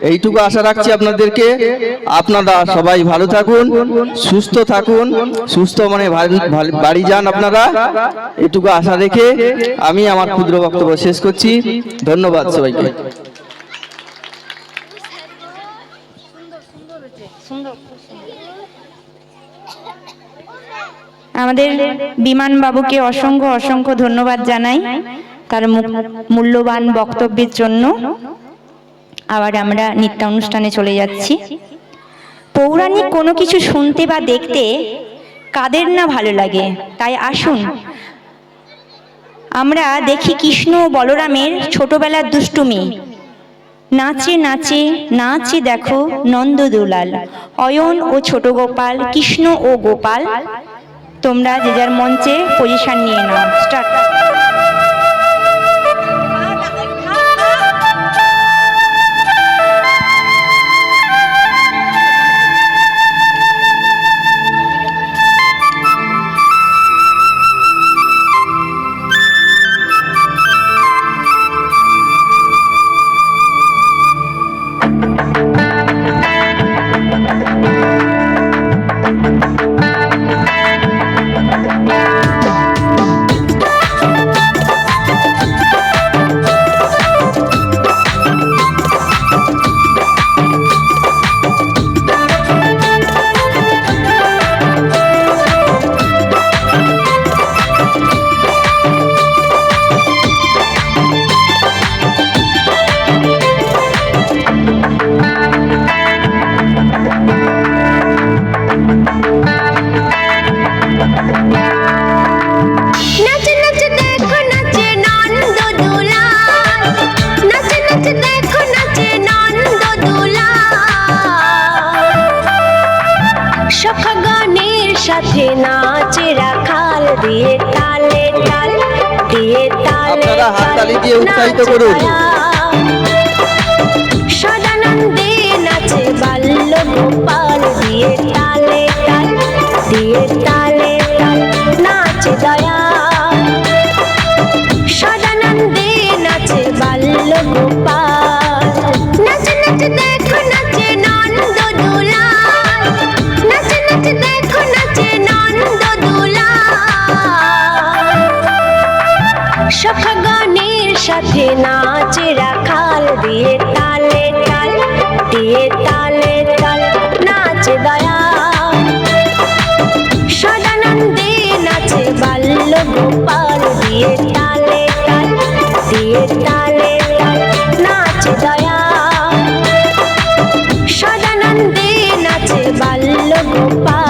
এইটুকু আশা রাখছি আপনাদেরকে। আপনারা সবাই ভালো থাকুন, সুস্থ থাকুন, সুস্থ মনে বাড়ি যান আপনারা, এটুকু আশা রেখে আমি আমার ক্ষুদ্র বক্তব্য শেষ করছি। ধন্যবাদ সবাইকে। আমাদের বিমান বাবুকে অসংখ্য অসংখ্য ধন্যবাদ জানাই তার মূল্যবান বক্তব্যের জন্য। আবার আমরা নৃত্যানুষ্ঠানে চলে যাচ্ছি। পৌরাণিক কোনো কিছু শুনতে বা দেখতে কাদের না ভালো লাগে, তাই আসুন আমরা দেখি কৃষ্ণ ও বলরামের ছোটবেলার দুষ্টুমি। নাচে নাচে নাচে দেখো নন্দদুলাল, অয়ন ও ছোট গোপাল, কৃষ্ণ ও গোপাল। তোমরা যে যার মঞ্চে পজিশন নিয়ে নাও। স্টার্ট। সাথে নাচে রাখাল দিয়ে তালে তাল দিয়ে তালে আপনারা হাততালি দিয়ে উৎসাহিত করুন। সদানন্দে নাচে বাল্য গোপাল দিয়ে তালে তাল দিয়ে তালে তাল নাচে দয়াল। সদানন্দে নাচে বাল্য গোপাল, নাচে নাচে দেখো নাচে নন্দ দুলাল, নাচে নাচে দেখো নাচে নন্দ দুলাল। সখাগণের সাথে নাচে রাখাল দিয়ে তালে তাল দিয়ে তালে তাল নাচে দয়াল। সদানন্দে নাচে বাল্য গোপাল দিয়ে তালে তাল দিয়ে তালে তাল নাচে দয়াল। সদানন্দে নাচে বাল্য গোপাল।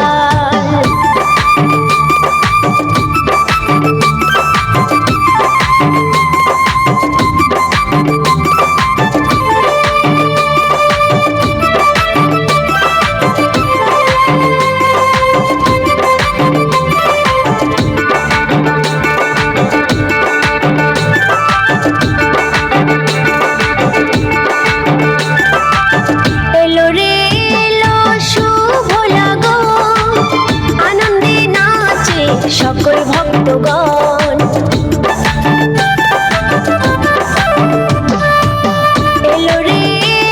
এলো রে এলো শুভ লগন, আনন্দে নাচে সকল ভক্তগণ। এলো রে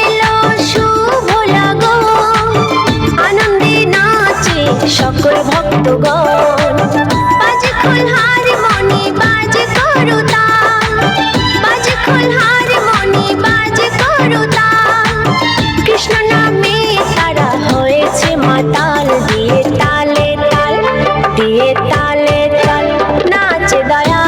এলো শুভ লগন, আনন্দে নাচে সকল ভক্তগণ। বাজে খোল হারমোনি বাজে করো তাল, বাজে খোল হারমোনি বাজে করো তাল। কৃষ্ণ নামে তারা হয়েছে মাতাল দিয়ে তালে তাল নাচে দয়া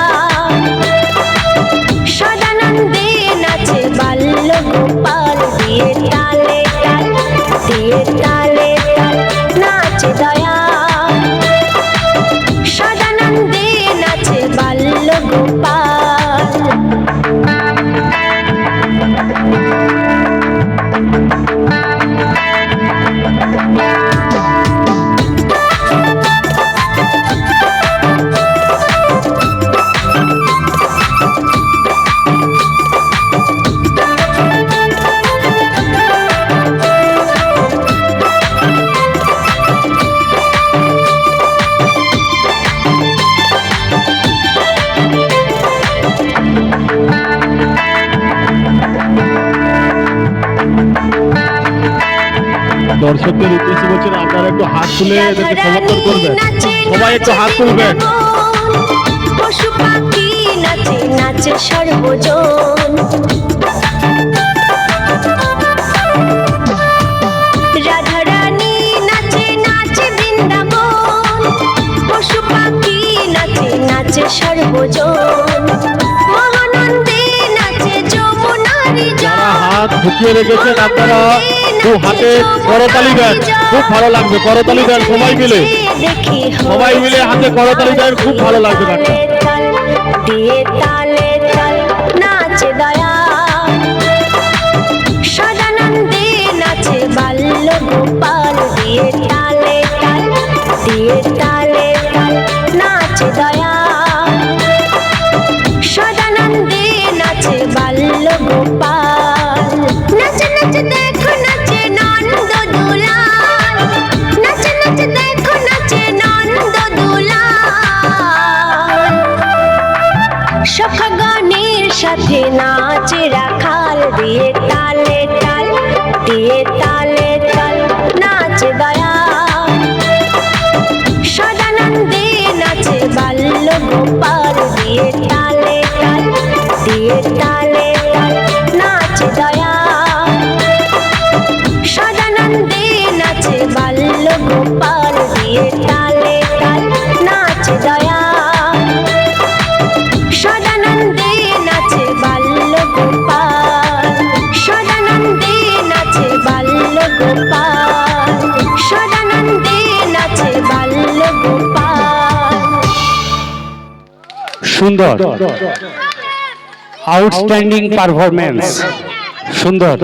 সদানন্দে নাচে বাল্য গোপাল দিয়ে তালে তাল দিয়ে তালে তাল নাচে দয়া সদানন্দে নাচে বাল্য গোপাল দর্শকদের উদ্দেশ্যে বলছেন আপনারা একটু হাত তুলে এদেরকে সমর্থন করবেন, সবাই একটু হাত তুলবেন। পশু পাখি নাচে নাচে সর্বজন রাধা রানী নাচে নাচে বৃন্দাবন পশু পাখি নাচে নাচে সর্বজন মহানন্দে নাচে যমুনারি যারা হাত ঢুকিয়ে রেখেছেন আপনারা খুব হাতে করতালি দেন, খুব ভালো লাগবে। করতালি দেন সবাই মিলে, সবাই মিলে হাতে করতালি দেন, খুব ভালো লাগবে গানটা। দিয়ে তালে তাল নাচে দয়া সদানন্দে নাচে বাল্য গোপাল দিয়ে তালে তাল দিয়ে তালে তাল নাচে দয়া সদানন্দে নাচে বাল্য গোপাল নাচে নাচে দেখো নাচে নন্দ দুলাল নাচে নাচে দেখো নাচে নন্দ দুলাল সখগণের সাথে নাচে রাখাল দিয়ে তালে তাল দিয়ে তালে তাল নাচে দয়া সদানন্দে নাচে বাল্য গোপাল দিয়ে তালে তাল দিয়ে তালে তাল নাচে দয়া সদানন্দে নাচে বাল্য গোপাল দিয়ে তালে তাল নাচে দয়া সদানন্দে নাচে বাল্য গোপাল সদানন্দে নাচে বাল্য গোপাল সদানন্দে নাচে বাল্য গোপাল। সুন্দর, আউটস্ট্যান্ডিং পারফরমেন্স, সুন্দর।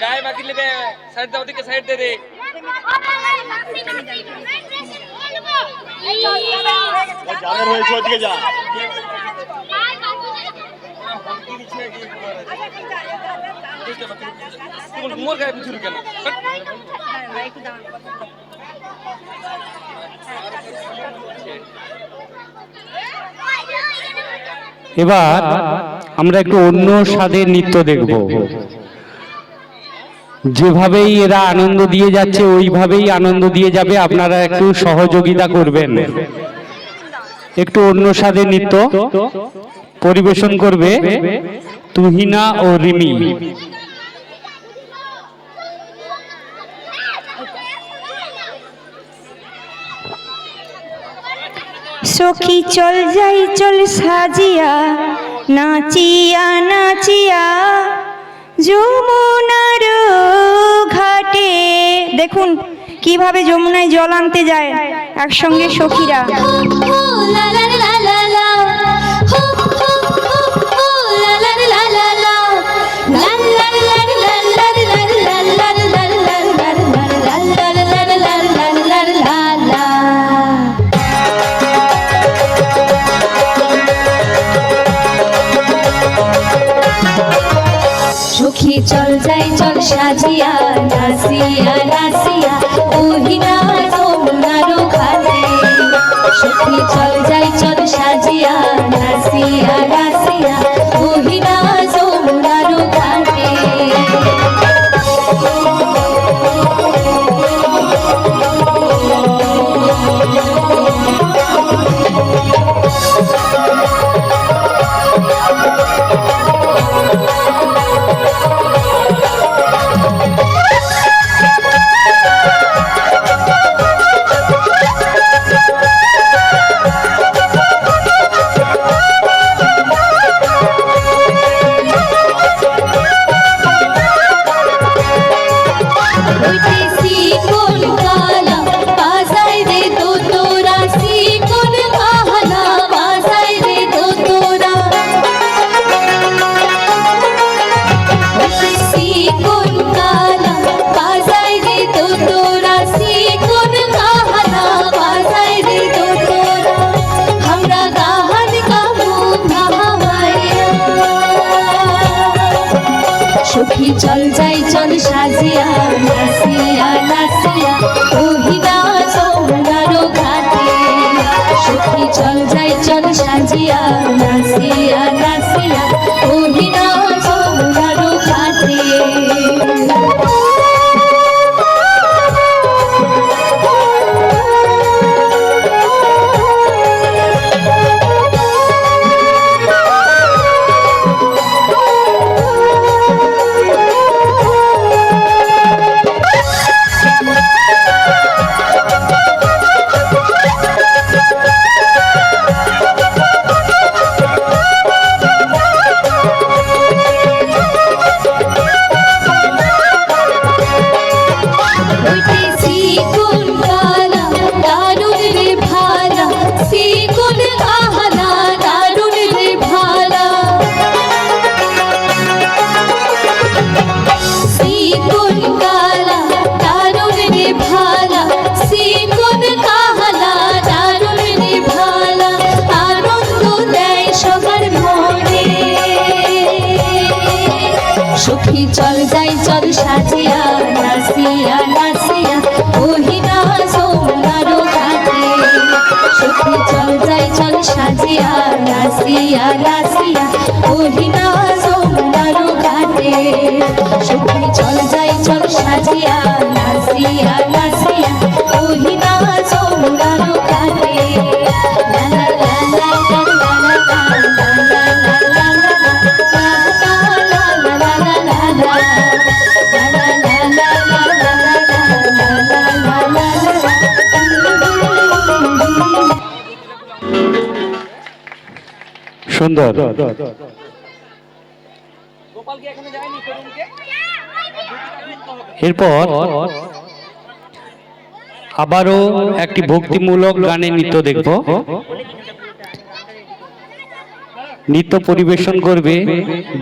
গায়ে বাকি লেবে সাইড দাও, দিকে সাইড দে রে। যাদের হয়েছে ওদিকে যা। মোর গায়ে পিছু কেন? এবার আমরা একটু অন্য স্বাদের নৃত্য দেখব। যেভাবেই এরা আনন্দ দিয়ে যাচ্ছে ওইভাবেই আনন্দ দিয়ে যাবে, আপনারা একটু সহযোগিতা করবেন। একটু অন্য স্বাদের নৃত্য পরিবেশন করবে তুহিনা ও রিমি। সখী চল যাই চল সাজিয়া নাচিয়া নাচিয়া যমুনার ঘাটে। দেখুন কিভাবে যমুনায় জল আনতে যায় একসঙ্গে সখীরা। সখী চল যাই চল সাজিয়া নাচিয়া নাচিয়া ওহিনা যমুনার ঘাটে। সখী চল যাই চল সাজিয়া নাচিয়া নাচিয়া ওহিনা যমুনার ঘাটে। নাসিয়া নাসিয়া ওহিনা যমুনারো ঘাটে সখী চল যাই চল সাজিয়া নাসিয়া নাসিয়া ওহিনা যমুনারো ঘাটে সখী চল যাই চল সাজিয়া নাসিয়া নাসিয়া ওহিনা যমুনারো ঘাটে সখী চল যাই চল সাজিয়া নাসিয়া নাসিয়া ওহিনা যমুনারো ঘাটে সখী চল যাই চল সাজিয়া নাসিয়া নাসিয়া ওহিনা যমুনারো ঘাটে লা লা লা লা লা লা লা সুন্দর। গোপাল কি এখনো যায়নি তরুণকে? এরপর আবারও একটি ভক্তিমূলক গানে নৃত্য দেখব। নৃত্য পরিবেশন করবে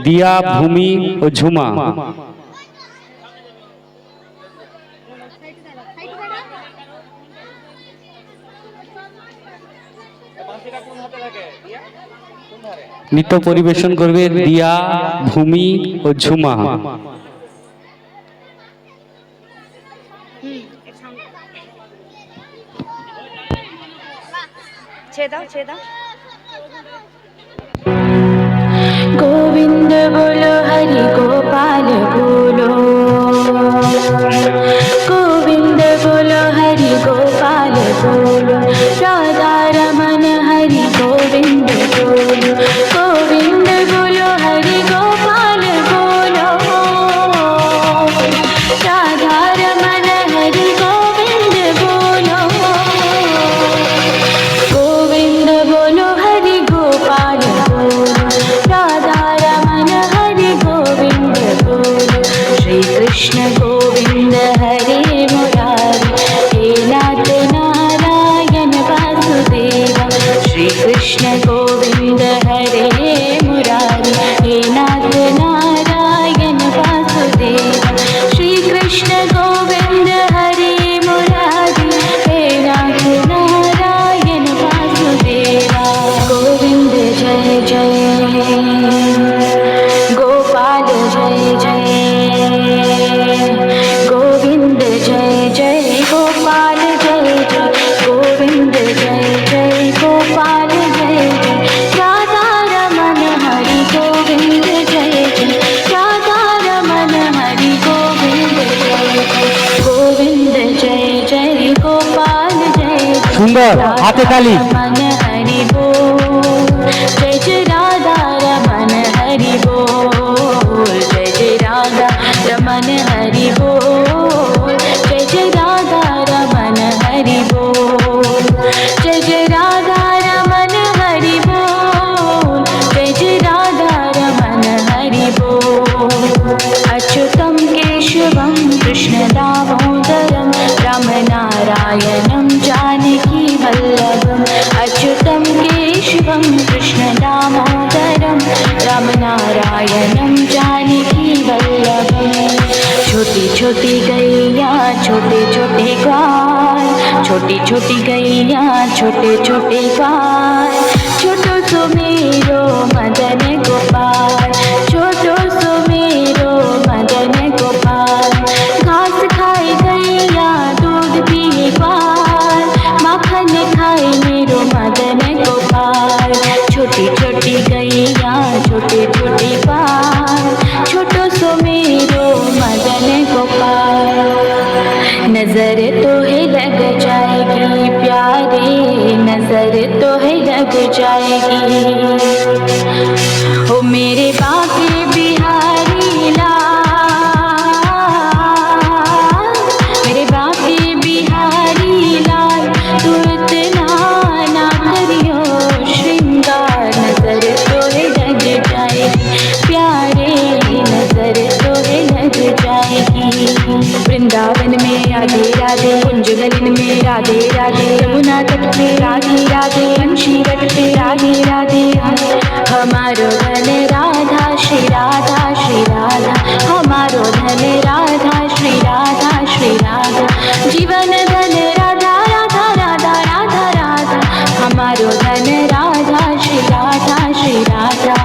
দিয়া, ভূমি ও ঝুমা। নৃত্য পরিবেশন করবে দিয়া, ভূমি ও ঝুমা। गोविंद बोलो हरि गोपाल बोलो गोविंद बोलो हरि गोपाल बोलो राधा रमन हरि गोविंद बोलो गोविंद बोलो हरि गोपाल बोलो राधा रमन हरि गोविंद बोलो गोविंद बोलो हरि गोपाल बोलो राधा रमन हरि गोविंद बोलो श्री कृष्ण गोविंद हरे मुरारी हे नाथ नारायण वासुदेव श्री कृष्ण गोविंद हरे मुरारी हे नाथ नारायण वासुदेव श्री कृष्ण गोविंद हरे मुरारी हे नाथ नारायण वासुदेवा गोविंद जय जय गोपाल जय जय गोविंद जय जय गोपाल जय जय गोविंद जय जय गोपाल जय जय राधा रमन हरि गोविंद जय जय राधा रमन हरि गोविंद जय जय गोविंद जय जय गोपाल जय जय সুন্দর, হাতে তালি। रमन हरि बोल जय जय राधा रमन हरि बोल जय जय राधा रमन हरि बोल जय जय राधा रमन हरि बोल जय जय राधा रमन हरि बोल जय जय राधा रमन हरि बोल अच्युतं केशवं कृष्ण दामोदरं राम नारायणं जानकी वल्लभम् अच्युतं केशवं कृष्ण दामोदरं राम नारायणं जानकी वल्लभम् छोटी छोटी गैया छोटे छोटे ग्वाल छोटी छोटी गैया छोटे छोटे ग्वाल छोटो सुमेरो मदन गोपाल छोटो सुमेरो मदन गोपाल घास लग जाएगी। ओ मेरे बाके बिहारी लाल, मेरे बाके बिहारी लाल, तू इतना ना करियो श्रृंगार, नजर तो लग जाएगी प्यारे, नजर तो लग जाएगी। वृंदावन में राधे राधे, कुंजगलिन में राधे राधे, यमुना तट पे राधे राधे, बंशी तट पे राधे राधे। हमारो धन राधा श्री राधा श्री राधा, हमारो धन राधा श्री राधा श्री राधा, जीवन धन राधा राधा राधा राधा राधा, हमारो धन राधा श्री राधा श्री राधा।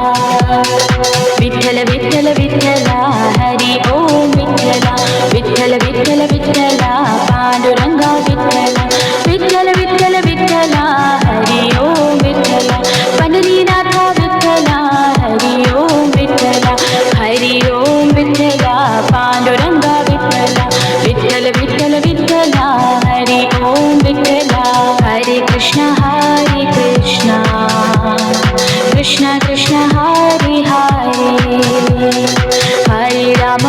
विठ्ठल विठ्ठल विठ्ठला हरि ओम विठ्ठला, विठ्ठल विठ्ठल विठ्ठला पांडुरंगा विठ्ठला, विठ्ठल विठ्ठल विठ्ठला हरि ओम विठ्ठला, पंढरीनाथा विठ्ठला हरि ओम विठ्ठला, हरि ओम विठ्ठला पांडुरंगा विठ्ठला, विठ्ठल विठ्ठल विठ्ठला हरि ओम विठ्ठला। हरे कृष्ण कृष्ण कृष्ण हरे हरे, हरे राम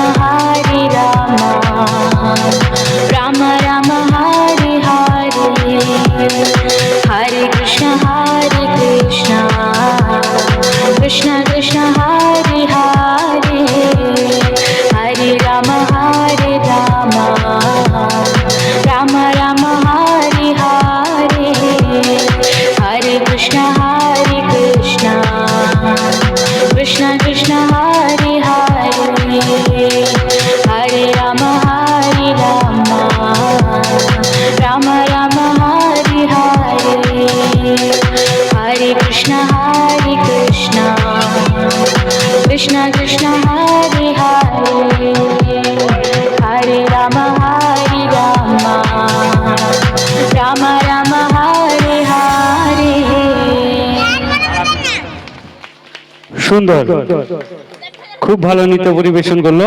राम राम हरे हरे, हरे कृष्ण कृष्ण कृष्ण हरे हरे, हरे राम राम राम हरे हरे, हरे कृष्ण कृष्ण कृष्ण हरे हरे, हरे राम राम राम हरे हरे, हरे कृष्ण कृष्ण कृष्ण हरे हरे, हरे राम राम राम हरे हरे। সুন্দর, খুব ভালো নৃত্য পরিবেশন করলো।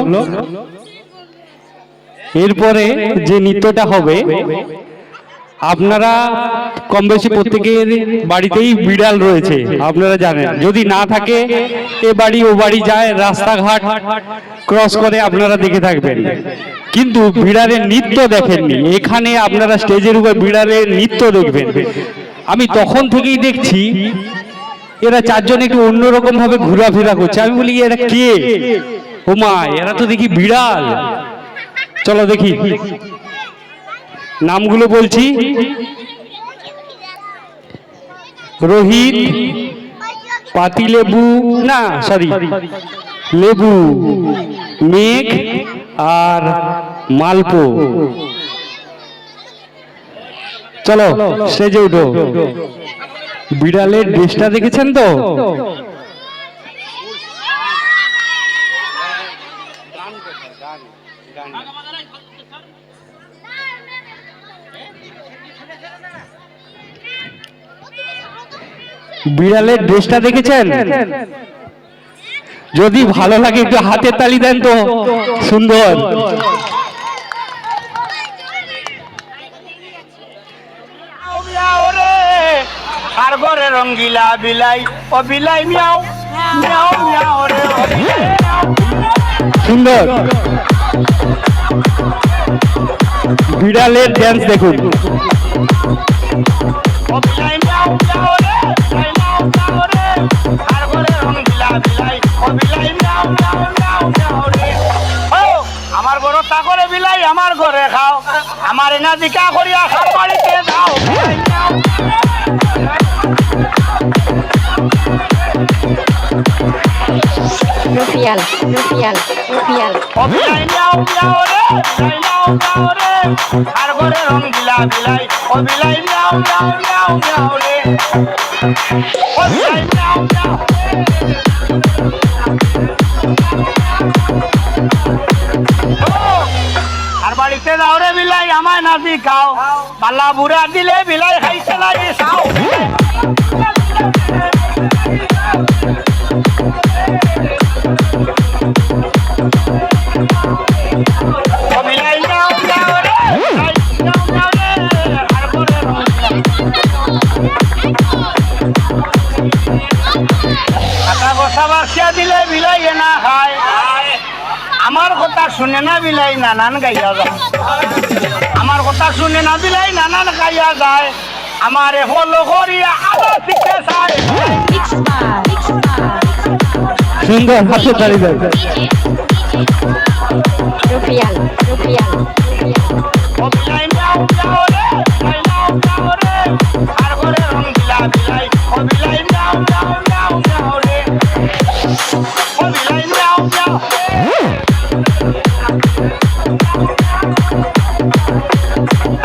এরপরে যে নৃত্যটা হবে, আপনারা কম বেশি প্রত্যেকের বাড়িতেই বিড়াল রয়েছে, আপনারা জানেন। যদি না থাকে এ বাড়ি ও বাড়ি যায়, রাস্তাঘাট ক্রস করে, আপনারা দেখে থাকবেন, কিন্তু বিড়ালের নৃত্য দেখেননি। এখানে আপনারা স্টেজের উপর বিড়ালের নৃত্য দেখবেন। আমি তখন থেকেই দেখছি এরা চারজন একটু অন্যরকম ভাবে ঘোরাফেরা করছে। আমি বলি এরা কে? ও মা, এরা তো দেখি বিড়াল। চলো দেখি, নামগুলো বলছি। রোহিত, পাতিলেবু, না সরি লেবু, মেঘ আর মালপো। চলো স্টেজে উঠো। বিড়ালের ড্রেসটা দেখেছেন তো? বিড়ালের ড্রেসটা দেখেছেন? যদি ভালো লাগে একটু হাতের তালি দেন তো, সুন্দর। আর ঘরে রঙ্গিলা বিলাই, ও বিলাই মিয়াও মিয়াও মিয়াও রে, সুন্দর। বিড়ালের ড্যান্স দেখুন। ও বিলাই মিয়াও মিয়াও রে, মিয়াও মিয়াও রে, আর ঘরে রঙ্গিলা বিলাই, ও বিলাই মিয়াও মিয়াও মিয়াও মিয়াও রে। ও আমার ঘরে তা করে বিলাই, আমার ঘরে খাও, আমার এনা দিকা করিয়া খাও, বাড়িতে যাও। রুপিয়াল রুপিয়াল রুপিয়াল বিলাই মিয়াও মিয়াও রে, মিয়াও মিয়াও রে, আর ঘরে রঙ্গিলা বিলাই, ও বিলাই মিয়াও মিয়াও মিয়াও মিয়াও রে, ও বিলাই মিয়াও মিয়াও। আর বাড়িতে যাও রে বিলাই, আমায় নাচি খাও, পাল্লা বুড়া দিলে বিলাই খাইছে না রে খাও। শুনে না বিলাই নানান গাইয়া যায়, আমার কথা শুনে না বিলাই নানান গাইয়া যায়, আমারে হলো করিয়া আবার শিখতে চায়। সুন্দর, হাতে তালি দেন। ও বিলাই মিয়াও মিয়াও রে, বিলাই মিয়াও মিয়াও রে, আর ঘরে রং দিলা বিলাই, ও বিলাই মিয়াও মিয়াও মিয়াও মিয়াও রে, ও বিলাই মিয়াও মিয়াও।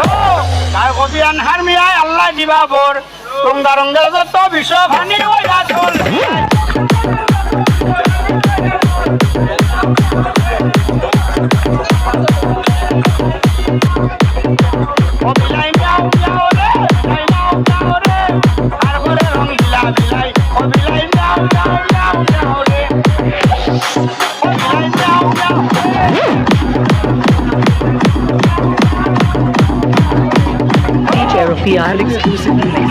ও তাই কবি আনহার মিয়ায় আল্লাহ দিবা বর, রঙ্গা রঙ্গের যত বিশ্ব ভানি ওই রাজল। ও বিলাই মিয়াও মিয়াও রে, বিলাই মিয়াও মিয়াও রে, আর ঘরে রং দিলা বিলাই, ও বিলাই মিয়াও মিয়াও মিয়াও মিয়াও রে, ও বিলাই মিয়াও মিয়াও। DJ Rafial exclusive mix.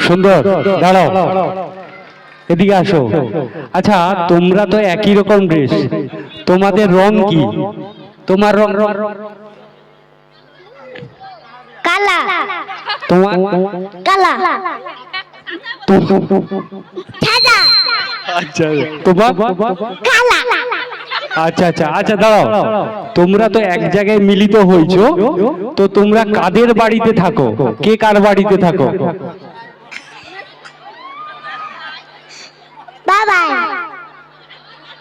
সুন্দর, দাঁড়াও, এদিকে আসো। আচ্ছা, তোমরা তো একই রকম ড্রেস, তোমাদের রং কি? তোমার রং কালা তোমার কালা সাদা আচ্ছা, তোমার কালা আচ্ছা আচ্ছা আচ্ছা, দাঁড়াও, তোমরা তো এক জায়গায় মিলিত হয়েছো, তো তোমরা কাদের বাড়িতে থাকো? কে কার বাড়িতে থাকো? বাবা